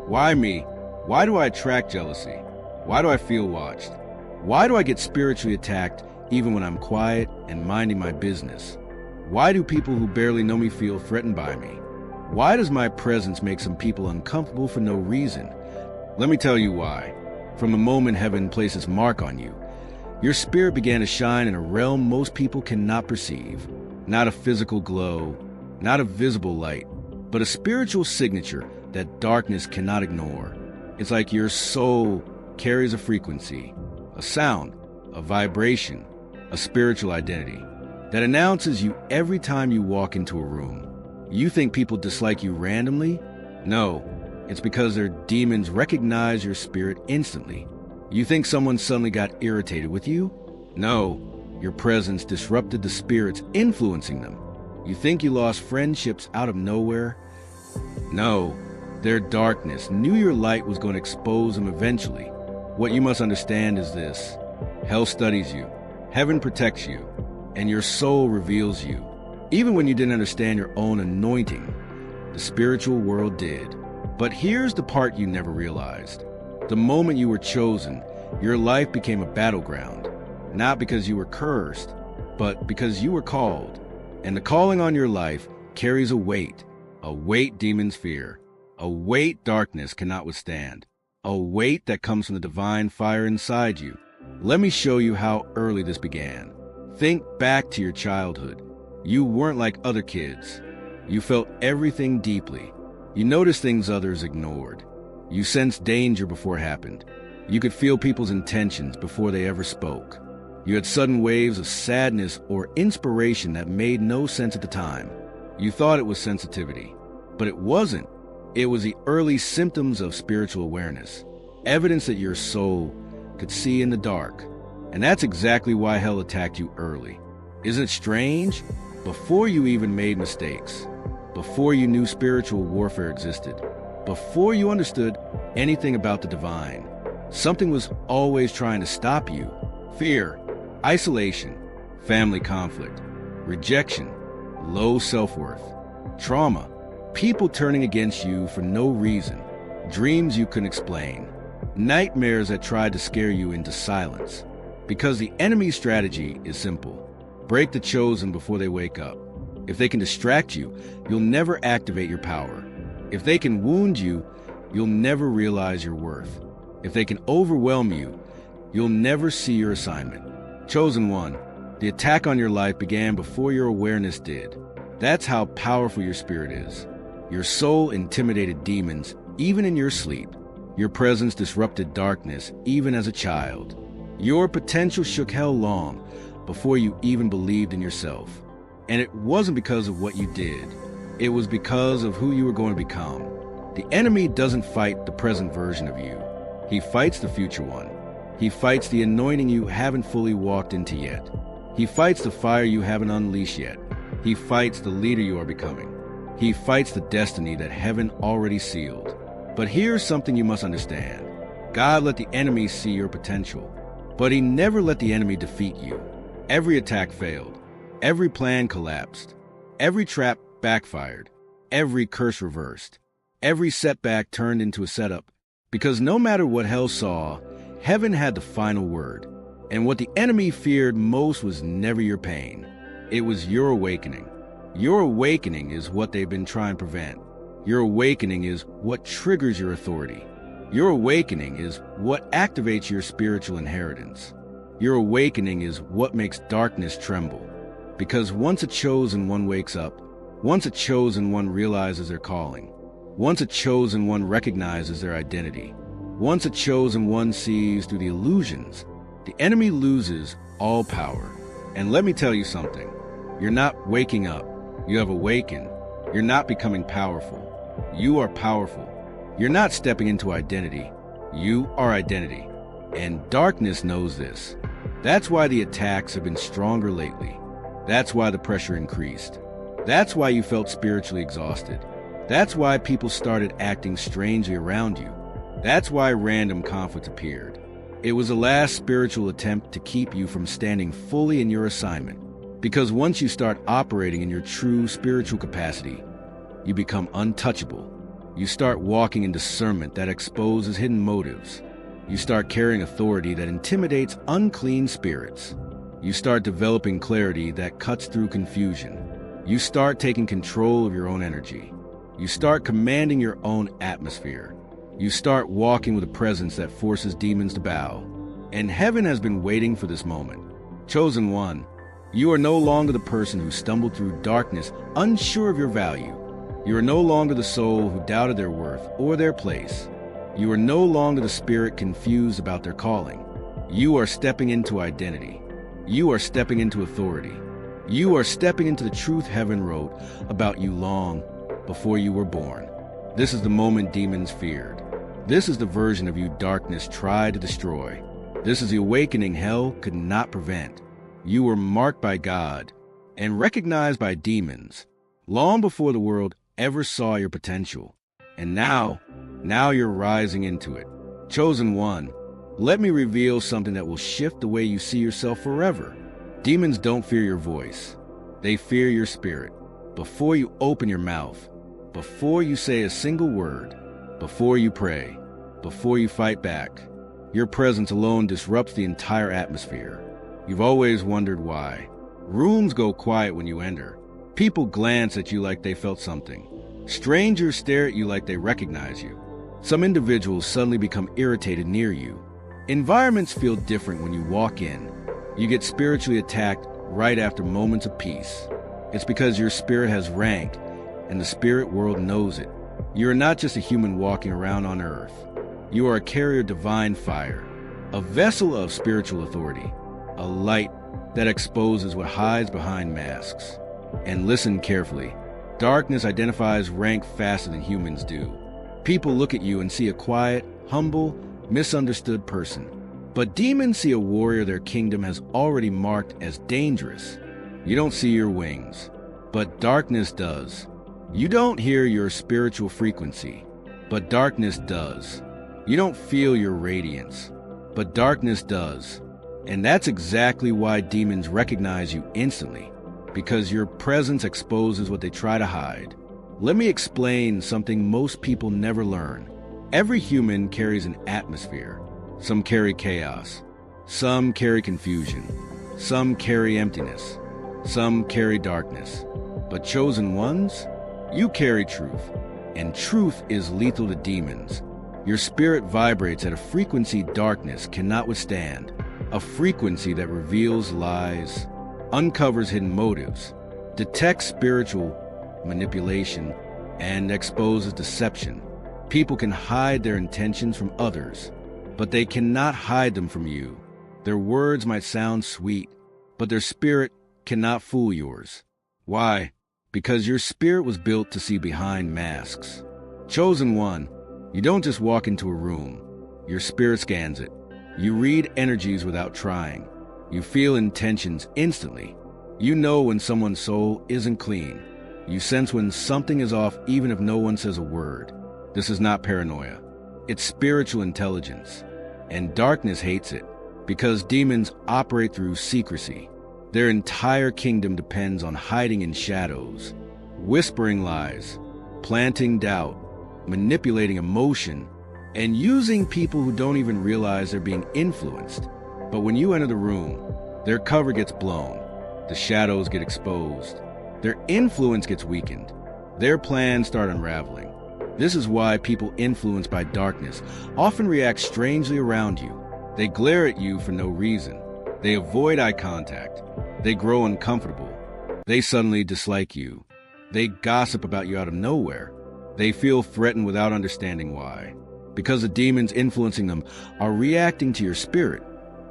B: why me? Why do I attract jealousy? Why do I feel watched? Why do I get spiritually attacked even when I'm quiet and minding my business? Why do people who barely know me feel threatened by me? Why does my presence make some people uncomfortable for no reason? Let me tell you why. From the moment heaven placed its mark on you, your spirit began to shine in a realm most people cannot perceive. Not a physical glow, not a visible light, but a spiritual signature that darkness cannot ignore. It's like your soul carries a frequency, a sound, a vibration, a spiritual identity that announces you every time you walk into a room. You think people dislike you randomly? No, it's because their demons recognize your spirit instantly. You think someone suddenly got irritated with you? No, your presence disrupted the spirits influencing them. You think you lost friendships out of nowhere? No, their darkness knew your light was going to expose them eventually. What you must understand is this. Hell studies you, heaven protects you, and your soul reveals you. Even when you didn't understand your own anointing, the spiritual world did. But here's the part you never realized. The moment you were chosen, your life became a battleground, not because you were cursed, but because you were called. And the calling on your life carries a weight demons fear, a weight darkness cannot withstand, a weight that comes from the divine fire inside you. Let me show you how early this began. Think back to your childhood. You weren't like other kids. You felt everything deeply. You noticed things others ignored. You sensed danger before it happened. You could feel people's intentions before they ever spoke. You had sudden waves of sadness or inspiration that made no sense at the time. You thought it was sensitivity, but it wasn't. It was the early symptoms of spiritual awareness, evidence that your soul could see in the dark. And that's exactly why hell attacked you early. Isn't it strange? Before you even made mistakes, before you knew spiritual warfare existed, before you understood anything about the divine, something was always trying to stop you. Fear, isolation, family conflict, rejection, low self-worth, trauma, people turning against you for no reason, dreams you couldn't explain, nightmares that tried to scare you into silence. Because the enemy's strategy is simple. Break the chosen before they wake up. If they can distract you, you'll never activate your power. If they can wound you, you'll never realize your worth. If they can overwhelm you, you'll never see your assignment. Chosen one, the attack on your life began before your awareness did. That's how powerful your spirit is. Your soul intimidated demons, even in your sleep. Your presence disrupted darkness, even as a child. Your potential shook hell long before you even believed in yourself. And it wasn't because of what you did. It was because of who you were going to become. The enemy doesn't fight the present version of you. He fights the future one. He fights the anointing you haven't fully walked into yet. He fights the fire you haven't unleashed yet. He fights the leader you are becoming. He fights the destiny that heaven already sealed. But here's something you must understand. God let the enemy see your potential, but he never let the enemy defeat you. Every attack failed. Every plan collapsed. Every trap backfired. Every curse reversed. Every setback turned into a setup. Because no matter what hell saw, heaven had the final word. And what the enemy feared most was never your pain. It was your awakening. Your awakening is what they've been trying to prevent. Your awakening is what triggers your authority. Your awakening is what activates your spiritual inheritance. Your awakening is what makes darkness tremble. Because once a chosen one wakes up, once a chosen one realizes their calling, once a chosen one recognizes their identity, once a chosen one sees through the illusions, the enemy loses all power. And let me tell you something. You're not waking up. You have awakened. You're not becoming powerful. You are powerful. You're not stepping into identity. You are identity. And darkness knows this. That's why the attacks have been stronger lately. That's why the pressure increased. That's why you felt spiritually exhausted. That's why people started acting strangely around you. That's why random conflict appeared. It was the last spiritual attempt to keep you from standing fully in your assignment. Because once you start operating in your true spiritual capacity, you become untouchable. You start walking in discernment that exposes hidden motives. You start carrying authority that intimidates unclean spirits. You start developing clarity that cuts through confusion. You start taking control of your own energy. You start commanding your own atmosphere. You start walking with a presence that forces demons to bow. And heaven has been waiting for this moment. Chosen one, you are no longer the person who stumbled through darkness unsure of your value. You are no longer the soul who doubted their worth or their place. You are no longer the spirit confused about their calling. You are stepping into identity. You are stepping into authority. You are stepping into the truth heaven wrote about you long before you were born. This is the moment demons feared. This is the version of you darkness tried to destroy. This is the awakening hell could not prevent. You were marked by God and recognized by demons long before the world ever saw your potential. And now you're rising into it. Chosen one, Let me reveal something that will shift the way you see yourself forever. Demons don't fear your voice. They fear your spirit. Before you open your mouth, before you say a single word, before you pray, before you fight back, your presence alone disrupts the entire atmosphere. You've always wondered why. Rooms go quiet when you enter. People glance at you like they felt something. Strangers stare at you like they recognize you. Some individuals suddenly become irritated near you. Environments feel different when you walk in. You get spiritually attacked right after moments of peace. It's because your spirit has rank, and the spirit world knows it. You are not just a human walking around on earth. You are a carrier of divine fire, a vessel of spiritual authority, a light that exposes what hides behind masks. And listen carefully. Darkness identifies rank faster than humans do. People look at you and see a quiet, humble, misunderstood person. But demons see a warrior their kingdom has already marked as dangerous. You don't see your wings, but darkness does. You don't hear your spiritual frequency, but darkness does. You don't feel your radiance, but darkness does. And that's exactly why demons recognize you instantly, because your presence exposes what they try to hide. Let me explain something most people never learn. Every human carries an atmosphere. Some carry chaos. Some carry confusion. Some carry emptiness. Some carry darkness. But chosen ones, you carry truth. And truth is lethal to demons. Your spirit vibrates at a frequency darkness cannot withstand. A frequency that reveals lies, uncovers hidden motives, detects spiritual manipulation, and exposes deception. People can hide their intentions from others, but they cannot hide them from you. Their words might sound sweet, but their spirit cannot fool yours. Why? Because your spirit was built to see behind masks. Chosen one, you don't just walk into a room. Your spirit scans it. You read energies without trying. You feel intentions instantly. You know when someone's soul isn't clean. You sense when something is off even if no one says a word. This is not paranoia. It's spiritual intelligence. And darkness hates it, because demons operate through secrecy. Their entire kingdom depends on hiding in shadows, whispering lies, planting doubt, manipulating emotion, and using people who don't even realize they're being influenced. But when you enter the room, their cover gets blown, the shadows get exposed, their influence gets weakened, their plans start unraveling. This is why people influenced by darkness often react strangely around you. They glare at you for no reason. They avoid eye contact. They grow uncomfortable. They suddenly dislike you. They gossip about you out of nowhere. They feel threatened without understanding why. Because the demons influencing them are reacting to your spirit,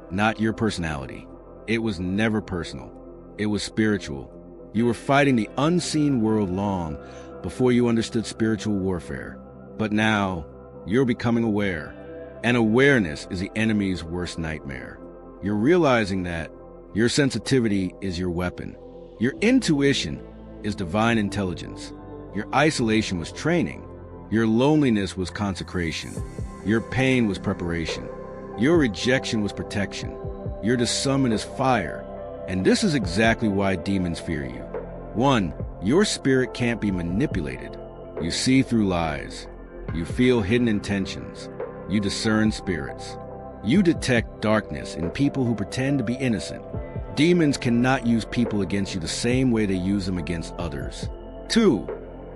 B: not your personality. It was never personal. It was spiritual. You were fighting the unseen world long before you understood spiritual warfare. But now, you're becoming aware. And awareness is the enemy's worst nightmare. You're realizing that your sensitivity is your weapon. Your intuition is divine intelligence. Your isolation was training. Your loneliness was consecration. Your pain was preparation. Your rejection was protection. Your discernment is fire. And this is exactly why demons fear you. 1. Your spirit can't be manipulated. You see through lies. You feel hidden intentions. You discern spirits. You detect darkness in people who pretend to be innocent. Demons cannot use people against you the same way they use them against others. 2.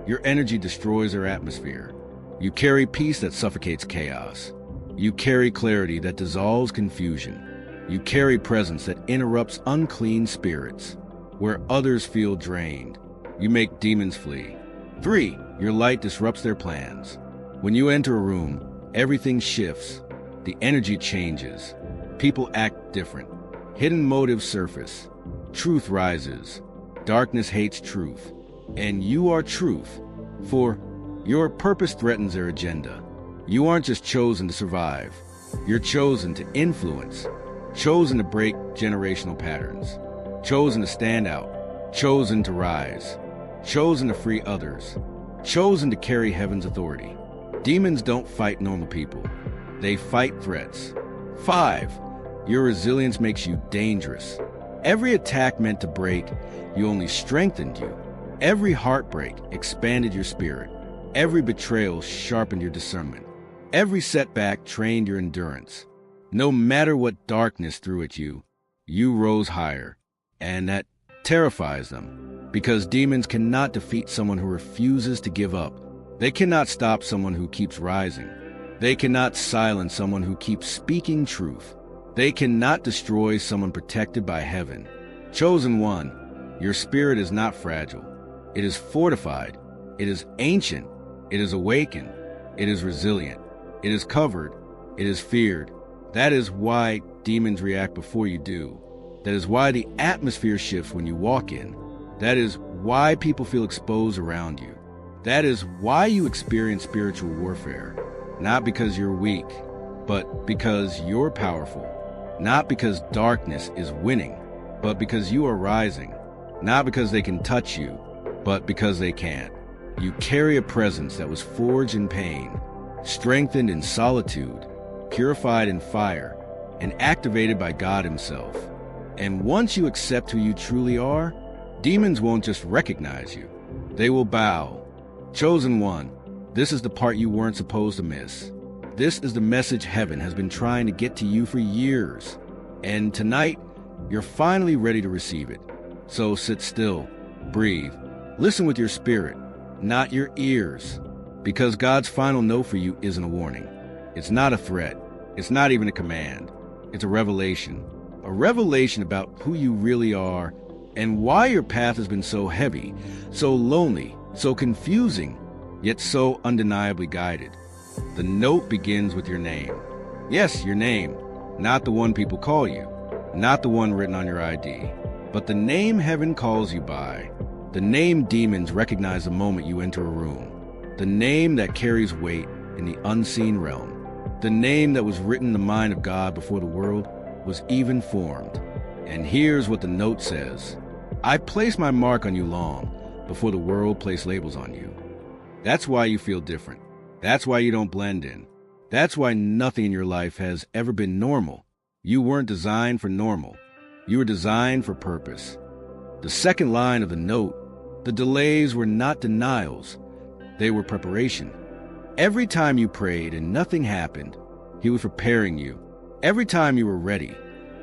B: Your energy destroys their atmosphere. You carry peace that suffocates chaos. You carry clarity that dissolves confusion. You carry presence that interrupts unclean spirits. Where others feel drained, you make demons flee. 3. Your light disrupts their plans. When you enter a room, everything shifts. The energy changes. People act different. Hidden motives surface. Truth rises. Darkness hates truth. And you are truth. For your purpose threatens their agenda. You aren't just chosen to survive. You're chosen to influence. Chosen to break generational patterns. Chosen to stand out. Chosen to rise. Chosen to free others. Chosen to carry heaven's authority. Demons don't fight normal people. They fight threats. 5. Your resilience makes you dangerous. Every attack meant to break you only strengthened you. Every heartbreak expanded your spirit. Every betrayal sharpened your discernment. Every setback trained your endurance. No matter what darkness threw at you, you rose higher. And that terrifies them, because demons cannot defeat someone who refuses to give up. They cannot stop someone who keeps rising. They cannot silence someone who keeps speaking truth. They cannot destroy someone protected by heaven. Chosen one, your spirit is not fragile. It is fortified. It is ancient. It is awakened. It is resilient. It is covered. It is feared. That is why demons react before you do. That is why the atmosphere shifts when you walk in. That is why people feel exposed around you. That is why you experience spiritual warfare. Not because you're weak, but because you're powerful. Not because darkness is winning, but because you are rising. Not because they can touch you, but because they can't. You carry a presence that was forged in pain, strengthened in solitude, purified in fire, and activated by God Himself. And once you accept who you truly are, demons won't just recognize you. They will bow. Chosen one, this is the part you weren't supposed to miss. This is the message heaven has been trying to get to you for years. And tonight, you're finally ready to receive it. So sit still, breathe, listen with your spirit, not your ears. Because God's final no for you isn't a warning. It's not a threat. It's not even a command. It's a revelation. A revelation about who you really are and why your path has been so heavy, so lonely, so confusing, yet so undeniably guided. The note begins with your name. Yes, your name, not the one people call you, not the one written on your ID, but the name heaven calls you by, the name demons recognize the moment you enter a room, the name that carries weight in the unseen realm, the name that was written in the mind of God before the world was even formed. And here's what the note says. I placed my mark on you long before the world placed labels on you. That's why you feel different. That's why you don't blend in. That's why nothing in your life has ever been normal. You weren't designed for normal. You were designed for purpose. The second line of the note, the delays were not denials. They were preparation. Every time you prayed and nothing happened, He was preparing you. Every time you were ready,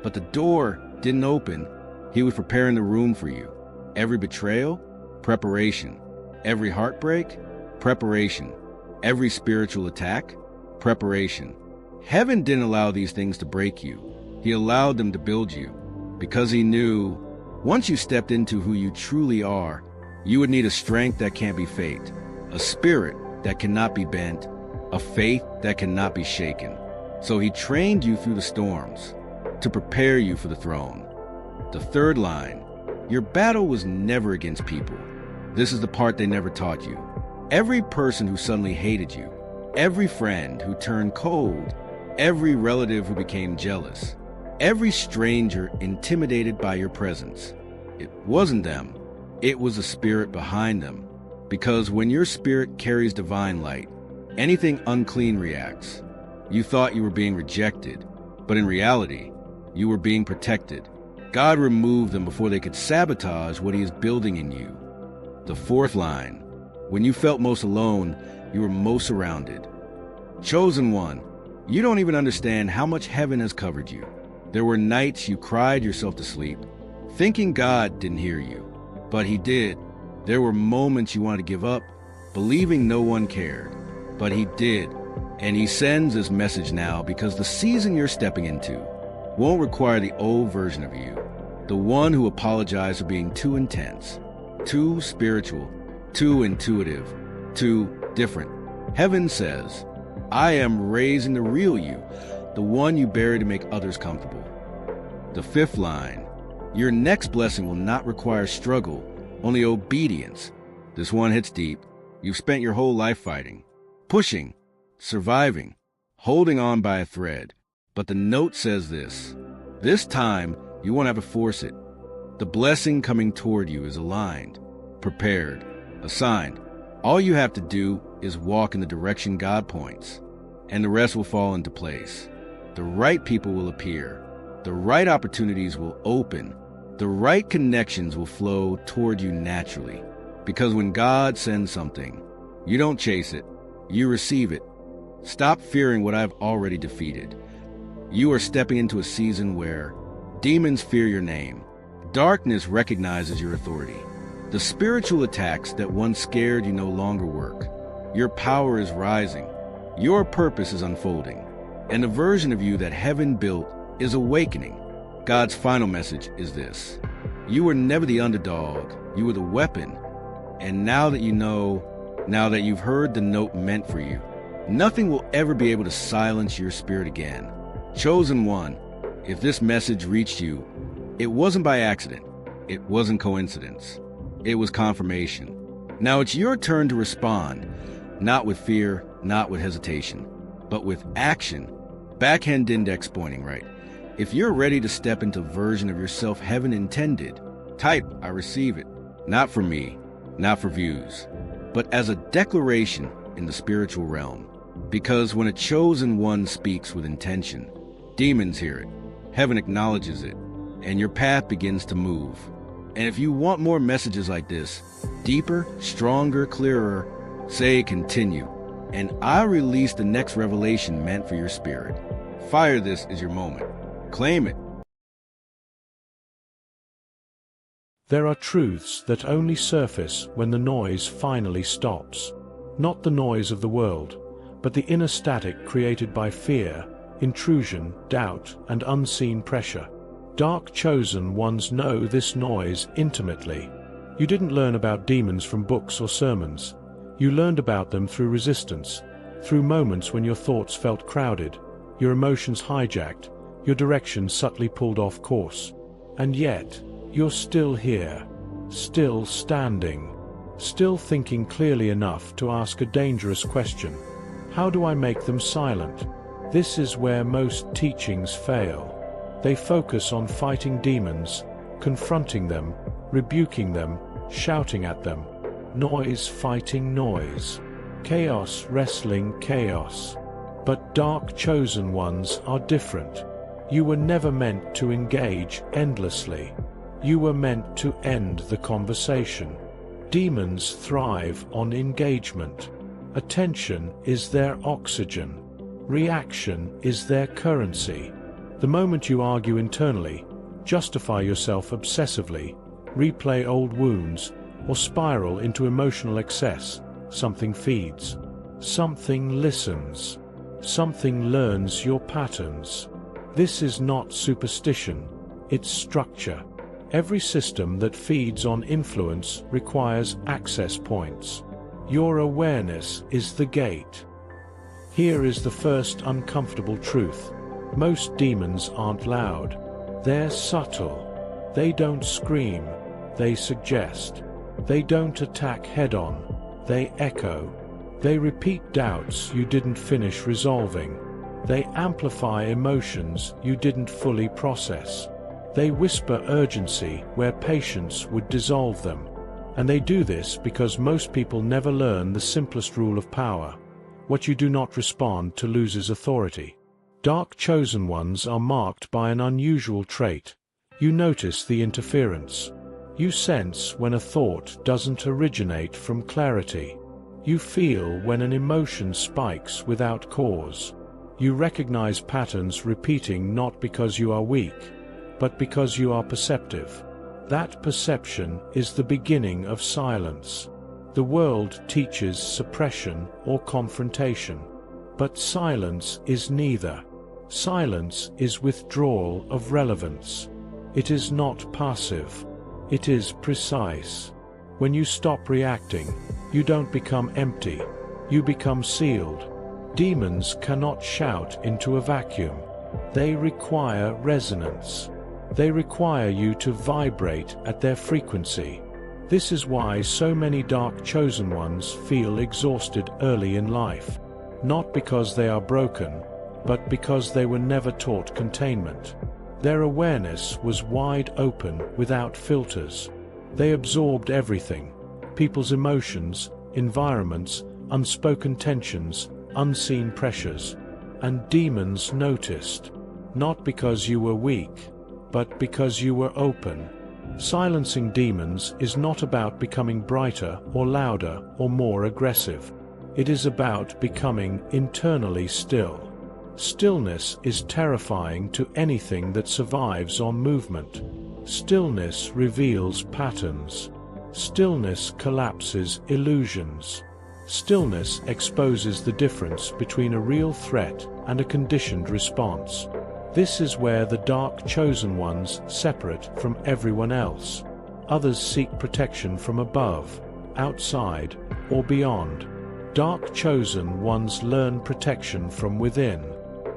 B: but the door didn't open, He was preparing the room for you. Every betrayal, preparation. Every heartbreak, preparation. Every spiritual attack, preparation. Heaven didn't allow these things to break you. He allowed them to build you, because He knew once you stepped into who you truly are, you would need a strength that can't be faked, a spirit that cannot be bent, a faith that cannot be shaken. So He trained you through the storms to prepare you for the throne. The third line, your battle was never against people. This is the part they never taught you. Every person who suddenly hated you, every friend who turned cold, every relative who became jealous, every stranger intimidated by your presence. It wasn't them. It was the spirit behind them. Because when your spirit carries divine light, anything unclean reacts. You thought you were being rejected, but in reality, you were being protected. God removed them before they could sabotage what He is building in you. The fourth line, when you felt most alone, you were most surrounded. Chosen one, you don't even understand how much heaven has covered you. There were nights you cried yourself to sleep, thinking God didn't hear you, but He did. There were moments you wanted to give up, believing no one cared, but He did. And He sends this message now because the season you're stepping into won't require the old version of you, the one who apologized for being too intense, too spiritual, too intuitive, too different. Heaven says, I am raising the real you, the one you buried to make others comfortable. The fifth line, your next blessing will not require struggle, only obedience. This one hits deep. You've spent your whole life fighting, pushing, surviving, holding on by a thread. But the note says this time you won't have to force it. The blessing coming toward you is aligned, prepared, assigned. All you have to do is walk in the direction God points, and the rest will fall into place. the right people will appear, the right opportunities will open, the right connections will flow toward you naturally. Because when God sends something, you don't chase it, you receive it. Stop fearing what I've already defeated. You are stepping into a season where demons fear your name. Darkness recognizes your authority. The spiritual attacks that once scared you no longer work. Your power is rising. Your purpose is unfolding. And the version of you that heaven built is awakening. God's final message is this: you were never the underdog, you were the weapon. And now that you know, now that you've heard the note meant for you, nothing will ever be able to silence your spirit again. Chosen one, if this message reached you, it wasn't by accident. It wasn't coincidence. It was confirmation. Now it's your turn to respond, not with fear, not with hesitation, but with action. Backhand index pointing right. If you're ready to step into the version of yourself heaven intended, type "I receive it," not for me, not for views, but as a declaration in the spiritual realm. Because when a chosen one speaks with intention, demons hear it, heaven acknowledges it, and your path begins to move. And if you want more messages like this, deeper, stronger, clearer, say continue, and I release the next revelation meant for your spirit. Fire this is your moment. Claim it.
C: There are truths that only surface when the noise finally stops. Not the noise of the world, but the inner static created by fear, intrusion, doubt, and unseen pressure. Dark chosen ones know this noise intimately. You didn't learn about demons from books or sermons. You learned about them through resistance, through moments when your thoughts felt crowded, your emotions hijacked, your direction subtly pulled off course. And yet, you're still here, still standing, still thinking clearly enough to ask a dangerous question. How do I make them silent? This is where most teachings fail. They focus on fighting demons, confronting them, rebuking them, shouting at them. Noise fighting noise. Chaos wrestling chaos. But dark chosen ones are different. You were never meant to engage endlessly. You were meant to end the conversation. Demons thrive on engagement. Attention is their oxygen. Reaction is their currency. The moment you argue internally, justify yourself obsessively, replay old wounds, or spiral into emotional excess, something feeds. Something listens. Something learns your patterns. This is not superstition, it's structure. Every system that feeds on influence requires access points. Your awareness is the gate. Here is the first uncomfortable truth. Most demons aren't loud. They're subtle. They don't scream. They suggest. They don't attack head-on. They echo. They repeat doubts you didn't finish resolving. They amplify emotions you didn't fully process. They whisper urgency where patience would dissolve them. And they do this because most people never learn the simplest rule of power. What you do not respond to loses authority. Dark chosen ones are marked by an unusual trait. You notice the interference. You sense when a thought doesn't originate from clarity. You feel when an emotion spikes without cause. You recognize patterns repeating not because you are weak, but because you are perceptive. That perception is the beginning of silence. The world teaches suppression or confrontation, but silence is neither. Silence is withdrawal of relevance. It is not passive. It is precise. When you stop reacting, you don't become empty. You become sealed. Demons cannot shout into a vacuum. They require resonance. They require you to vibrate at their frequency. This is why so many dark chosen ones feel exhausted early in life. Not because they are broken, but because they were never taught containment. Their awareness was wide open without filters. They absorbed everything: people's emotions, environments, unspoken tensions, unseen pressures. and demons noticed, not because you were weak, but because you were open. Silencing demons is not about becoming brighter or louder or more aggressive. It is about becoming internally still. Stillness is terrifying to anything that survives on movement. Stillness reveals patterns. Stillness collapses illusions. Stillness exposes the difference between a real threat and a conditioned response. This is where the dark chosen ones separate from everyone else. Others seek protection from above, outside, or beyond. Dark chosen ones learn protection from within.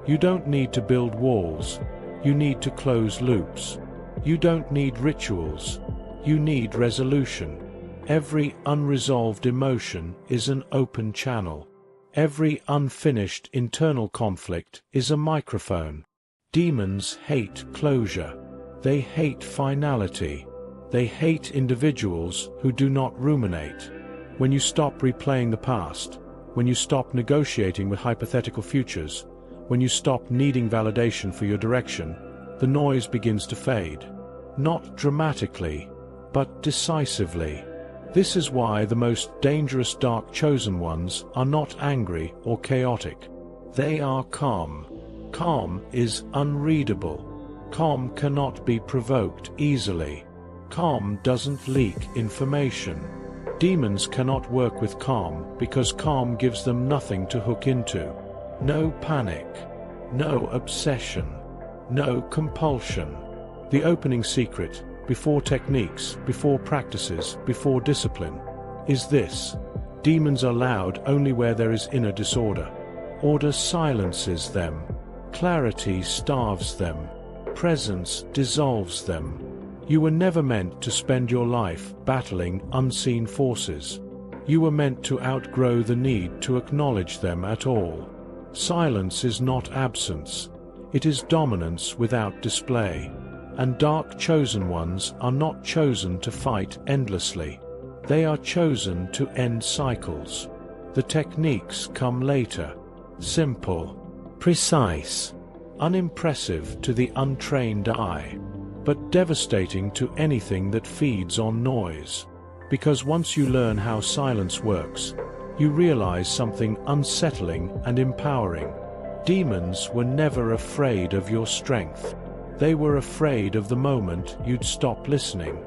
C: You don't need to build walls. You need to close loops. You don't need rituals. You need resolution. Every unresolved emotion is an open channel. Every unfinished internal conflict is a microphone. Demons hate closure. They hate finality. They hate individuals who do not ruminate. When you stop replaying the past, when you stop negotiating with hypothetical futures, when you stop needing validation for your direction, the noise begins to fade. Not dramatically, but decisively. This is why the most dangerous dark chosen ones are not angry or chaotic. They are calm. Calm is unreadable. Calm cannot be provoked easily. Calm doesn't leak information. Demons cannot work with calm because calm gives them nothing to hook into. No panic. No obsession. No compulsion. The opening secret, before techniques, before practices, before discipline, is this: demons are loud only where there is inner disorder. Order silences them. Clarity starves them. Presence dissolves them. You were never meant to spend your life battling unseen forces. You were meant to outgrow the need to acknowledge them at all. Silence is not absence. It is dominance without display. And dark chosen ones are not chosen to fight endlessly. They are chosen to end cycles. The techniques come later. Simple, precise, unimpressive to the untrained eye, but devastating to anything that feeds on noise. Because once you learn how silence works, you realize something unsettling and empowering. Demons were never afraid of your strength. They were afraid of the moment you'd stop listening.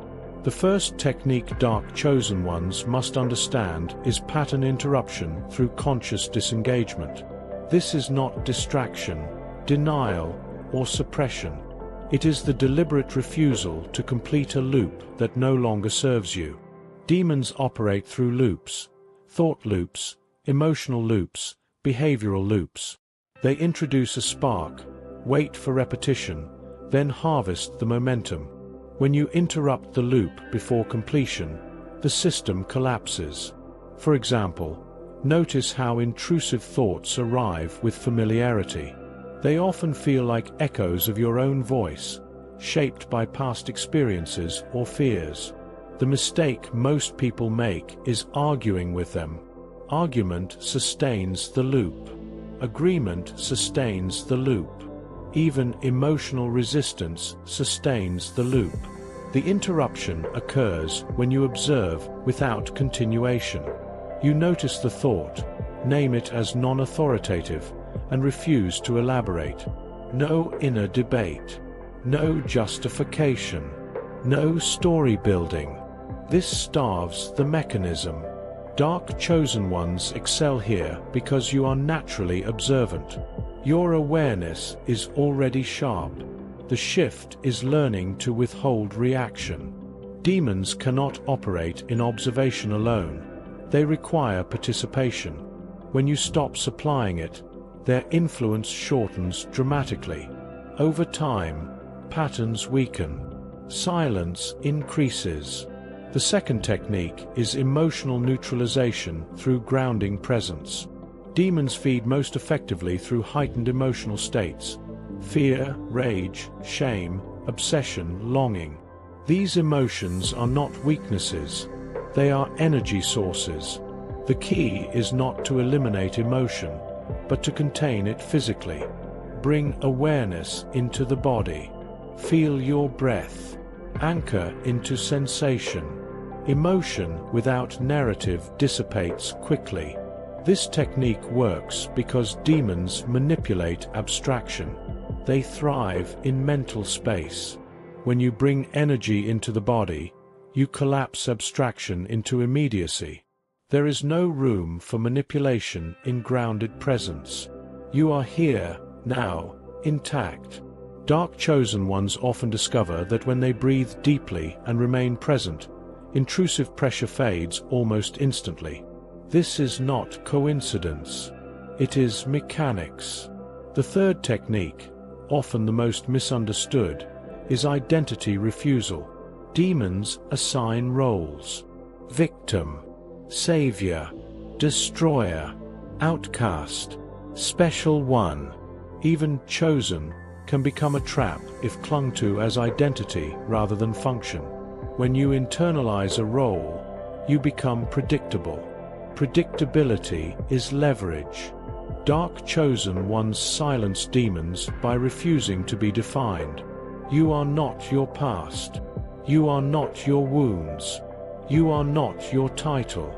C: The first technique dark chosen ones must understand is pattern interruption through conscious disengagement. This is not distraction, denial, or suppression. It is the deliberate refusal to complete a loop that no longer serves you. Demons operate through loops: thought loops, emotional loops, behavioral loops. They introduce a spark, wait for repetition, then harvest the momentum. When you interrupt the loop before completion, the system collapses. For example, notice how intrusive thoughts arrive with familiarity. They often feel like echoes of your own voice, shaped by past experiences or fears. The mistake most people make is arguing with them. Argument sustains the loop. Agreement sustains the loop. Even emotional resistance sustains the loop. The interruption occurs when you observe without continuation. You notice the thought, name it as non-authoritative, and refuse to elaborate. No inner debate. No justification. No story building. This starves the mechanism. Dark chosen ones excel here because you are naturally observant. Your awareness is already sharp. The shift is learning to withhold reaction. Demons cannot operate in observation alone. They require participation. When you stop supplying it, their influence shortens dramatically. Over time, patterns weaken. Silence increases. The second technique is emotional neutralization through grounding presence. Demons feed most effectively through heightened emotional states: fear, rage, shame, obsession, longing. These emotions are not weaknesses. They are energy sources. The key is not to eliminate emotion, but to contain it physically. Bring awareness into the body. Feel your breath. Anchor into sensation. Emotion without narrative dissipates quickly. This technique works because demons manipulate abstraction. They thrive in mental space. When you bring energy into the body, you collapse abstraction into immediacy. There is no room for manipulation in grounded presence. You are here, now, intact. Dark chosen ones often discover that when they breathe deeply and remain present, intrusive pressure fades almost instantly. This is not coincidence. It is mechanics. The third technique, often the most misunderstood, is identity refusal. Demons assign roles: victim, savior, destroyer, outcast, special one. Even chosen can become a trap if clung to as identity rather than function. When you internalize a role, you become predictable. Predictability is leverage. Dark chosen ones silence demons by refusing to be defined. You are not your past. You are not your wounds. You are not your title.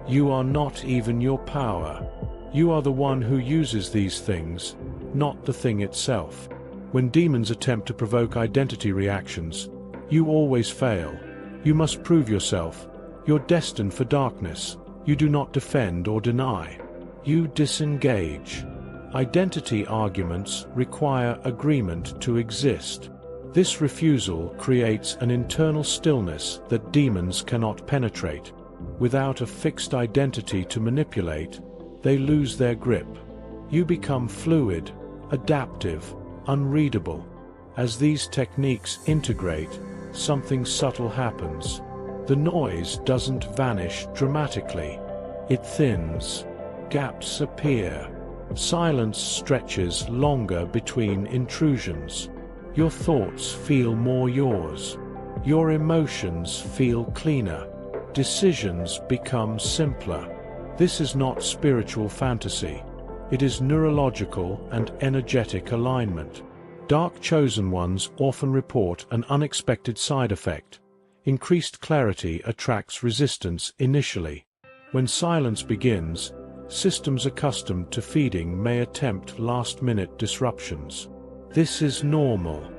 C: You are not even your power. You are the one who uses these things, not the thing itself. When demons attempt to provoke identity reactions, you always fail. You must prove yourself. You're destined for darkness. You do not defend or deny. You disengage. Identity arguments require agreement to exist. This refusal creates an internal stillness that demons cannot penetrate. Without a fixed identity to manipulate, they lose their grip. You become fluid, adaptive, unreadable. As these techniques integrate, something subtle happens. The noise doesn't vanish dramatically. It thins. Gaps appear. Silence stretches longer between intrusions. Your thoughts feel more yours. Your emotions feel cleaner. Decisions become simpler. This is not spiritual fantasy. It is neurological and energetic alignment. Dark chosen ones often report an unexpected side effect. Increased clarity attracts resistance initially. When silence begins, systems accustomed to feeding may attempt last-minute disruptions. This is normal.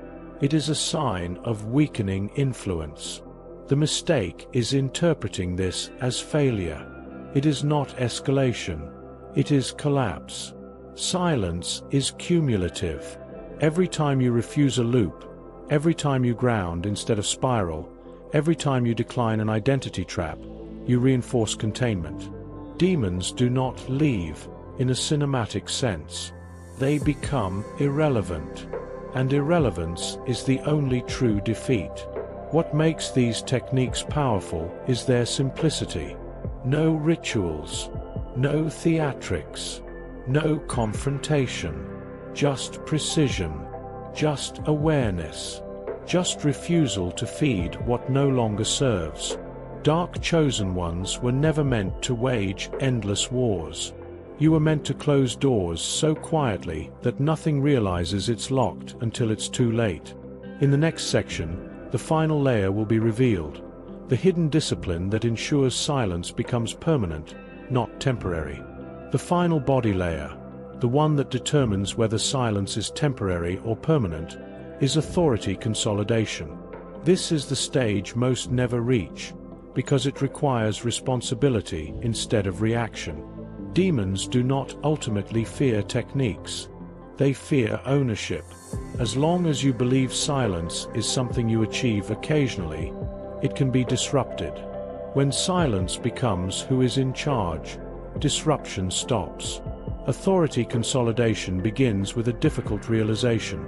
C: It is a sign of weakening influence. The mistake is interpreting this as failure. It is not escalation. It is collapse. Silence is cumulative. Every time you refuse a loop, every time you ground instead of spiral, every time you decline an identity trap, you reinforce containment. Demons do not leave in a cinematic sense. They become irrelevant. And irrelevance is the only true defeat. What makes these techniques powerful is their simplicity. No rituals, no theatrics, no confrontation, just precision, just awareness, just refusal to feed what no longer serves. Dark chosen ones were never meant to wage endless wars. You were meant to close doors so quietly that nothing realizes it's locked until it's too late. In the next section, the final layer will be revealed, the hidden discipline that ensures silence becomes permanent, not temporary. The final body layer, the one that determines whether silence is temporary or permanent, is authority consolidation. This is the stage most never reach, because it requires responsibility instead of reaction. Demons do not ultimately fear techniques. They fear ownership. As long as you believe silence is something you achieve occasionally, it can be disrupted. When silence becomes who is in charge, disruption stops. Authority consolidation begins with a difficult realization.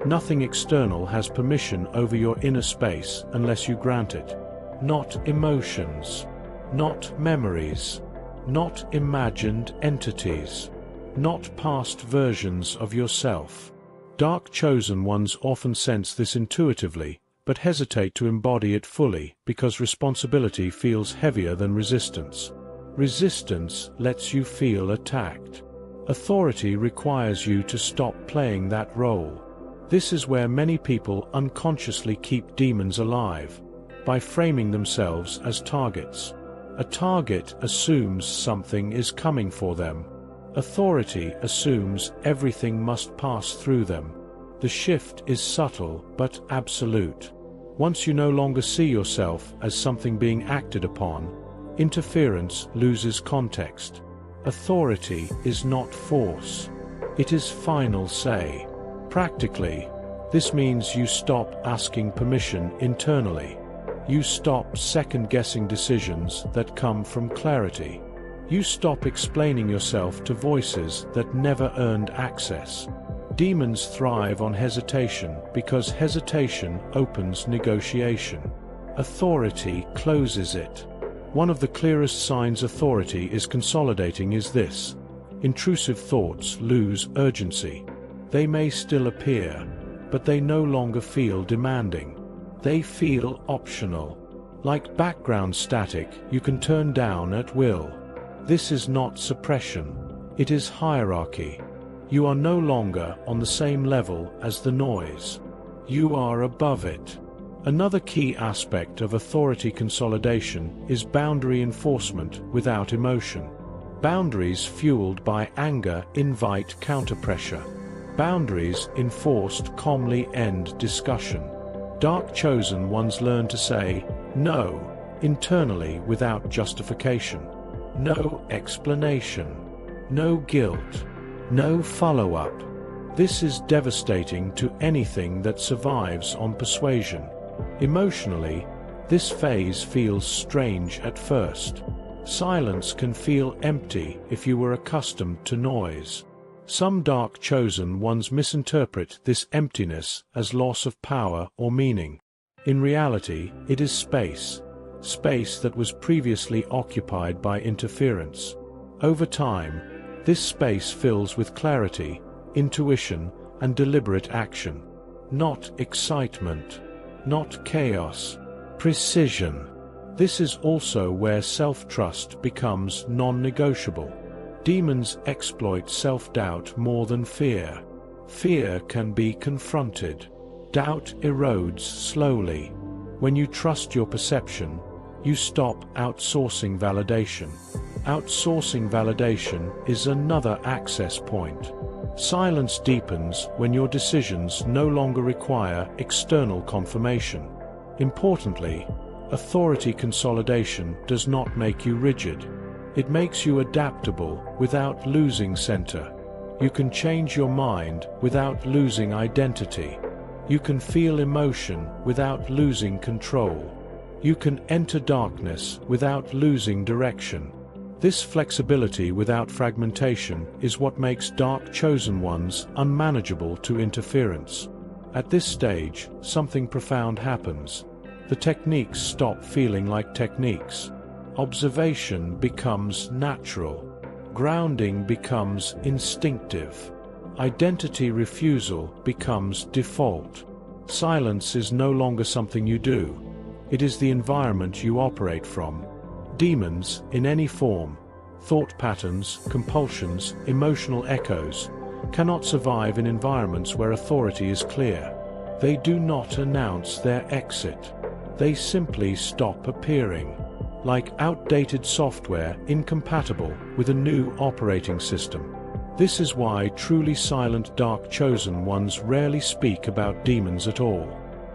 C: Nothing external has permission over your inner space unless you grant it. Not emotions, not memories, not imagined entities, not past versions of yourself. Dark chosen ones often sense this intuitively, but hesitate to embody it fully because responsibility feels heavier than resistance. Resistance lets you feel attacked. Authority requires you to stop playing that role. This is where many people unconsciously keep demons alive, by framing themselves as targets. A target assumes something is coming for them. Authority assumes everything must pass through them. The shift is subtle but absolute. Once you no longer see yourself as something being acted upon, interference loses context. Authority is not force. It is final say. Practically, this means you stop asking permission internally. You stop second-guessing decisions that come from clarity. You stop explaining yourself to voices that never earned access. Demons thrive on hesitation because hesitation opens negotiation. Authority closes it. One of the clearest signs authority is consolidating is this: intrusive thoughts lose urgency. They may still appear, but they no longer feel demanding. They feel optional. Like background static you can turn down at will. This is not suppression. It is hierarchy. You are no longer on the same level as the noise. You are above it. Another key aspect of authority consolidation is boundary enforcement without emotion. Boundaries fueled by anger invite counterpressure. Boundaries enforced calmly end discussion. Dark chosen ones learn to say no internally without justification. No explanation. No guilt. No follow-up. This is devastating to anything that survives on persuasion. Emotionally, this phase feels strange at first. Silence can feel empty if you were accustomed to noise. Some dark chosen ones misinterpret this emptiness as loss of power or meaning. In reality, it is space. Space that was previously occupied by interference. Over time, this space fills with clarity, intuition, and deliberate action. Not excitement. Not chaos. Precision. This is also where self-trust becomes non-negotiable. Demons exploit self-doubt more than fear. Fear can be confronted. Doubt erodes slowly. When you trust your perception, you stop outsourcing validation. Outsourcing validation is another access point. Silence deepens when your decisions no longer require external confirmation. Importantly, authority consolidation does not make you rigid. It makes you adaptable without losing center. You can change your mind without losing identity. You can feel emotion without losing control. You can enter darkness without losing direction. This flexibility without fragmentation is what makes dark chosen ones unmanageable to interference. At this stage, something profound happens. The techniques stop feeling like techniques. Observation becomes natural. Grounding becomes instinctive. Identity refusal becomes default. Silence is no longer something you do. It is the environment you operate from. Demons, in any form, thought patterns, compulsions, emotional echoes, cannot survive in environments where authority is clear. They do not announce their exit. They simply stop appearing. Like outdated software incompatible with a new operating system. This is why truly silent dark chosen ones rarely speak about demons at all.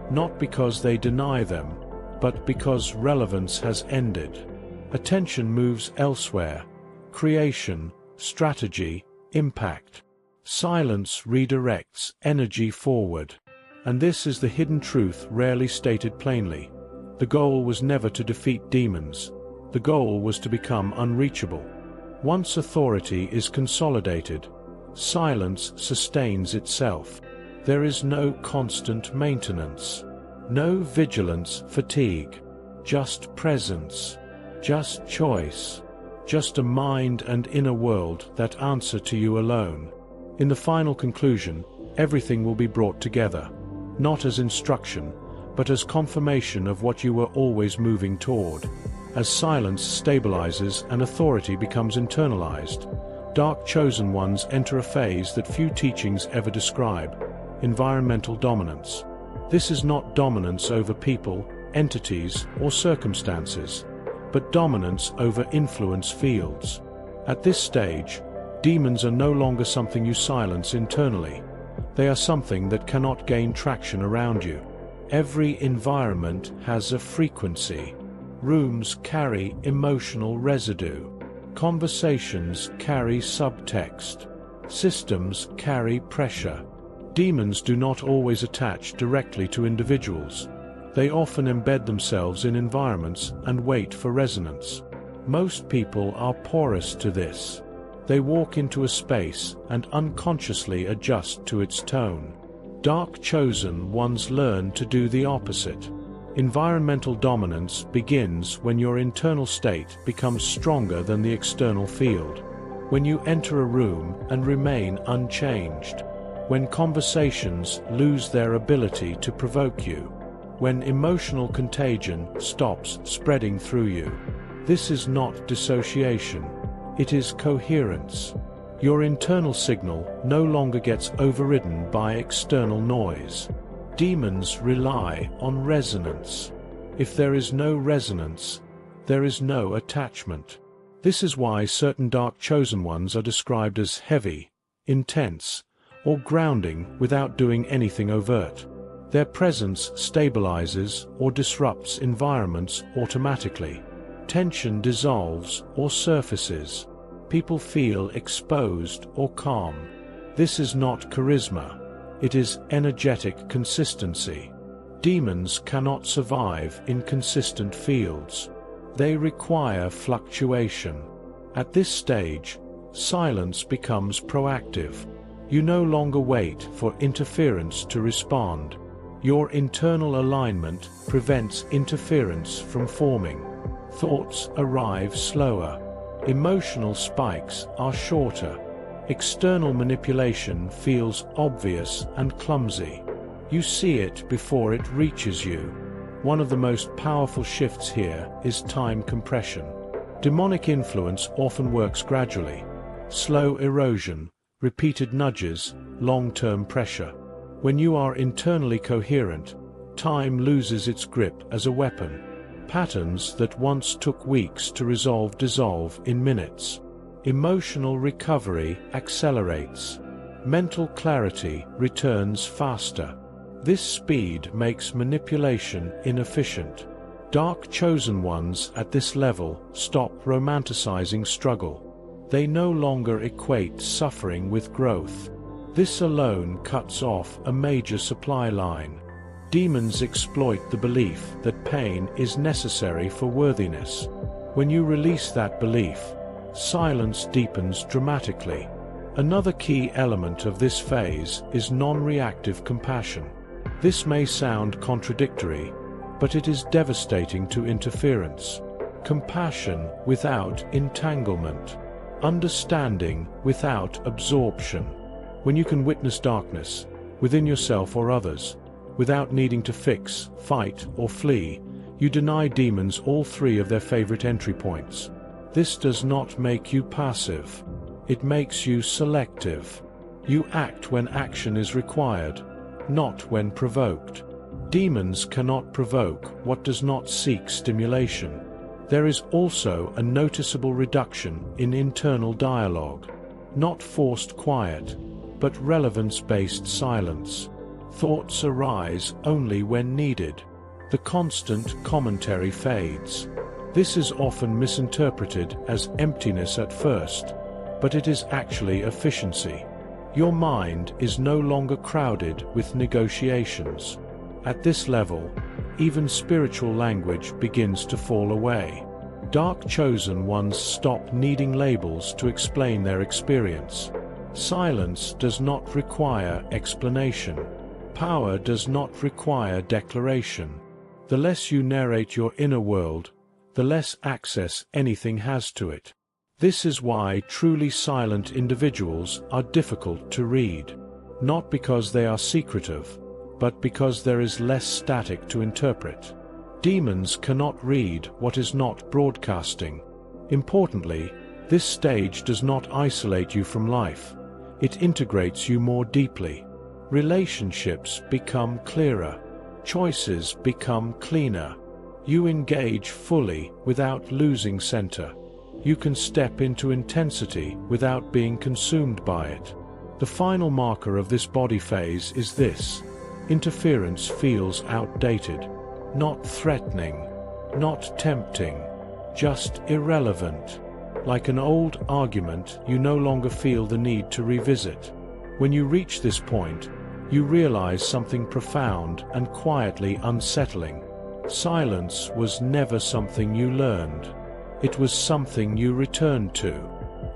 C: Not because they deny them, but because relevance has ended. Attention moves elsewhere. Creation, strategy, impact. Silence redirects energy forward. And this is the hidden truth rarely stated plainly. The goal was never to defeat demons. The goal was to become unreachable. Once authority is consolidated, silence sustains itself. There is no constant maintenance. No vigilance fatigue. Just presence. Just choice. Just a mind and inner world that answer to you alone. In the final conclusion, everything will be brought together. Not as instruction, but as confirmation of what you were always moving toward. As silence stabilizes and authority becomes internalized, Dark chosen ones enter a phase that few teachings ever describe: environmental dominance. This is not dominance over people, entities, or circumstances, but dominance over influence fields. At this stage, demons are no longer something you silence internally. They are something that cannot gain traction around you. Every environment has a frequency. Rooms carry emotional residue. Conversations carry subtext. Systems carry pressure. Demons do not always attach directly to individuals. They often embed themselves in environments and wait for resonance. Most people are porous to this. They walk into a space and unconsciously adjust to its tone. Dark chosen ones learn to do the opposite. Environmental dominance begins when your internal state becomes stronger than the external field. When you enter a room and remain unchanged. When conversations lose their ability to provoke you. When emotional contagion stops spreading through you. This is not dissociation. It is coherence. Your internal signal no longer gets overridden by external noise. Demons rely on resonance. If there is no resonance, there is no attachment. This is why certain dark chosen ones are described as heavy, intense, or grounding without doing anything overt. Their presence stabilizes or disrupts environments automatically. Tension dissolves or surfaces. People feel exposed or calm. This is not charisma. It is energetic consistency. Demons cannot survive in consistent fields. They require fluctuation. At this stage, silence becomes proactive. You no longer wait for interference to respond. Your internal alignment prevents interference from forming. Thoughts arrive slower. Emotional spikes are shorter. External manipulation feels obvious and clumsy. You see it before it reaches you. One of the most powerful shifts here is time compression. Demonic influence often works gradually. Slow erosion, repeated nudges, long-term pressure. When you are internally coherent, time loses its grip as a weapon. Patterns that once took weeks to resolve dissolve in minutes. Emotional recovery accelerates. Mental clarity returns faster. This speed makes manipulation inefficient. Dark chosen ones at this level stop romanticizing struggle. They no longer equate suffering with growth. This alone cuts off a major supply line. Demons exploit the belief that pain is necessary for worthiness. When you release that belief, silence deepens dramatically. Another key element of this phase is non-reactive compassion. This may sound contradictory, but it is devastating to interference. Compassion without entanglement. Understanding without absorption. When you can witness darkness, within yourself or others, without needing to fix, fight, or flee, you deny demons all three of their favorite entry points. This does not make you passive. It makes you selective. You act when action is required, not when provoked. Demons cannot provoke what does not seek stimulation. There is also a noticeable reduction in internal dialogue. Not forced quiet, but relevance-based silence. Thoughts arise only when needed. The constant commentary fades. This is often misinterpreted as emptiness at first, but it is actually efficiency. Your mind is no longer crowded with negotiations. At this level, even spiritual language begins to fall away. Dark chosen ones stop needing labels to explain their experience. Silence does not require explanation. Power does not require declaration. The less you narrate your inner world, the less access anything has to it. This is why truly silent individuals are difficult to read. Not because they are secretive, but because there is less static to interpret. Demons cannot read what is not broadcasting. Importantly, This stage does not isolate you from life. It integrates you more deeply. Relationships become clearer. Choices become cleaner. You engage fully without losing center. You can step into intensity without being consumed by it. The final marker of this body phase is this: interference feels outdated, not threatening, not tempting, just irrelevant. Like an old argument, you no longer feel the need to revisit. When you reach this point, you realize something profound and quietly unsettling. Silence was never something you learned. It was something you returned to.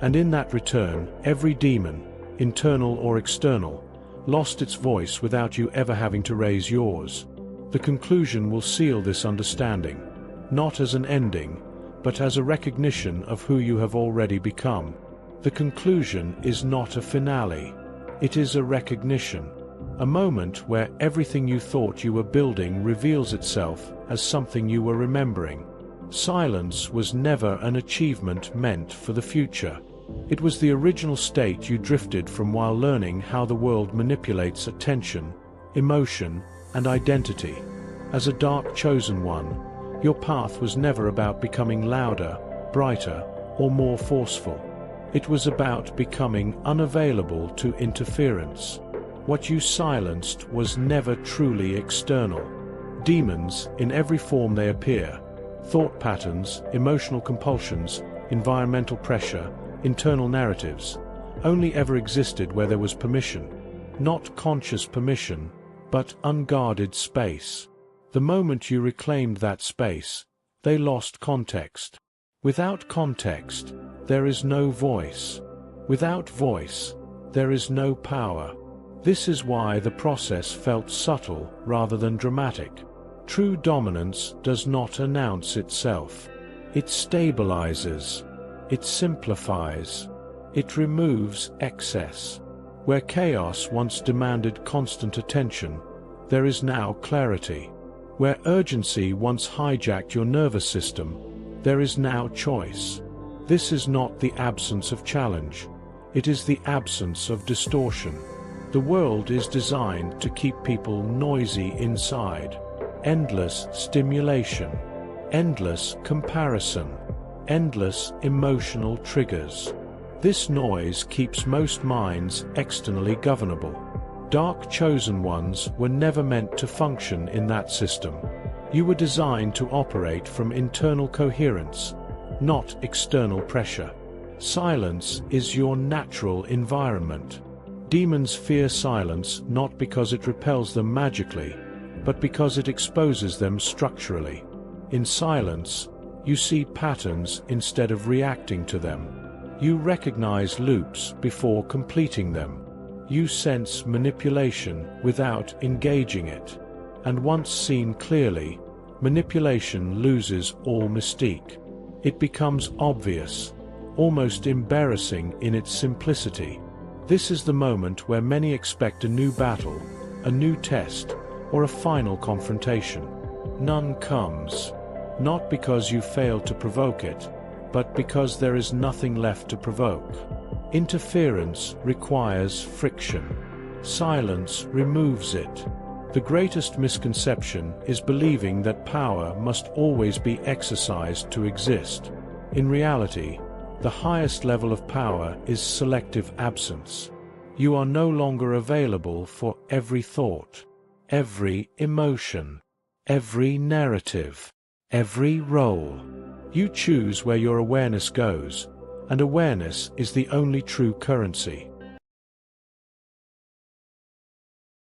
C: And in that return, every demon, internal or external, lost its voice without you ever having to raise yours. The conclusion will seal this understanding, not as an ending, but as a recognition of who you have already become. The conclusion is not a finale. It is a recognition. A moment where everything you thought you were building reveals itself as something you were remembering. Silence was never an achievement meant for the future. It was the original state you drifted from while learning how the world manipulates attention, emotion, and identity. As a dark chosen one, your path was never about becoming louder, brighter, or more forceful. It was about becoming unavailable to interference. What you silenced was never truly external. Demons, in every form they appear, thought patterns, emotional compulsions, environmental pressure, internal narratives, only ever existed where there was permission. Not conscious permission, but unguarded space. The moment you reclaimed that space, they lost context. Without context, there is no voice. Without voice, there is no power. This is why the process felt subtle rather than dramatic. True dominance does not announce itself. It stabilizes. It simplifies. It removes excess. Where chaos once demanded constant attention, there is now clarity. Where urgency once hijacked your nervous system, there is now choice. This is not the absence of challenge. It is the absence of distortion. The world is designed to keep people noisy inside. Endless stimulation, endless comparison, endless emotional triggers. This noise keeps most minds externally governable. Dark chosen ones were never meant to function in that system. You were designed to operate from internal coherence, not external pressure. Silence is your natural environment. Demons fear silence not because it repels them magically, but because it exposes them structurally. In silence, you see patterns instead of reacting to them. You recognize loops before completing them. You sense manipulation without engaging it. And once seen clearly, manipulation loses all mystique. It becomes obvious, almost embarrassing in its simplicity. This is the moment where many expect a new battle, a new test, or a final confrontation. None comes. Not because you failed to provoke it, but because there is nothing left to provoke. Interference requires friction. Silence removes it. The greatest misconception is believing that power must always be exercised to exist. In reality, the highest level of power is selective absence. You are no longer available for every thought, every emotion, every narrative, every role. You choose where your awareness goes, and awareness is the only true currency.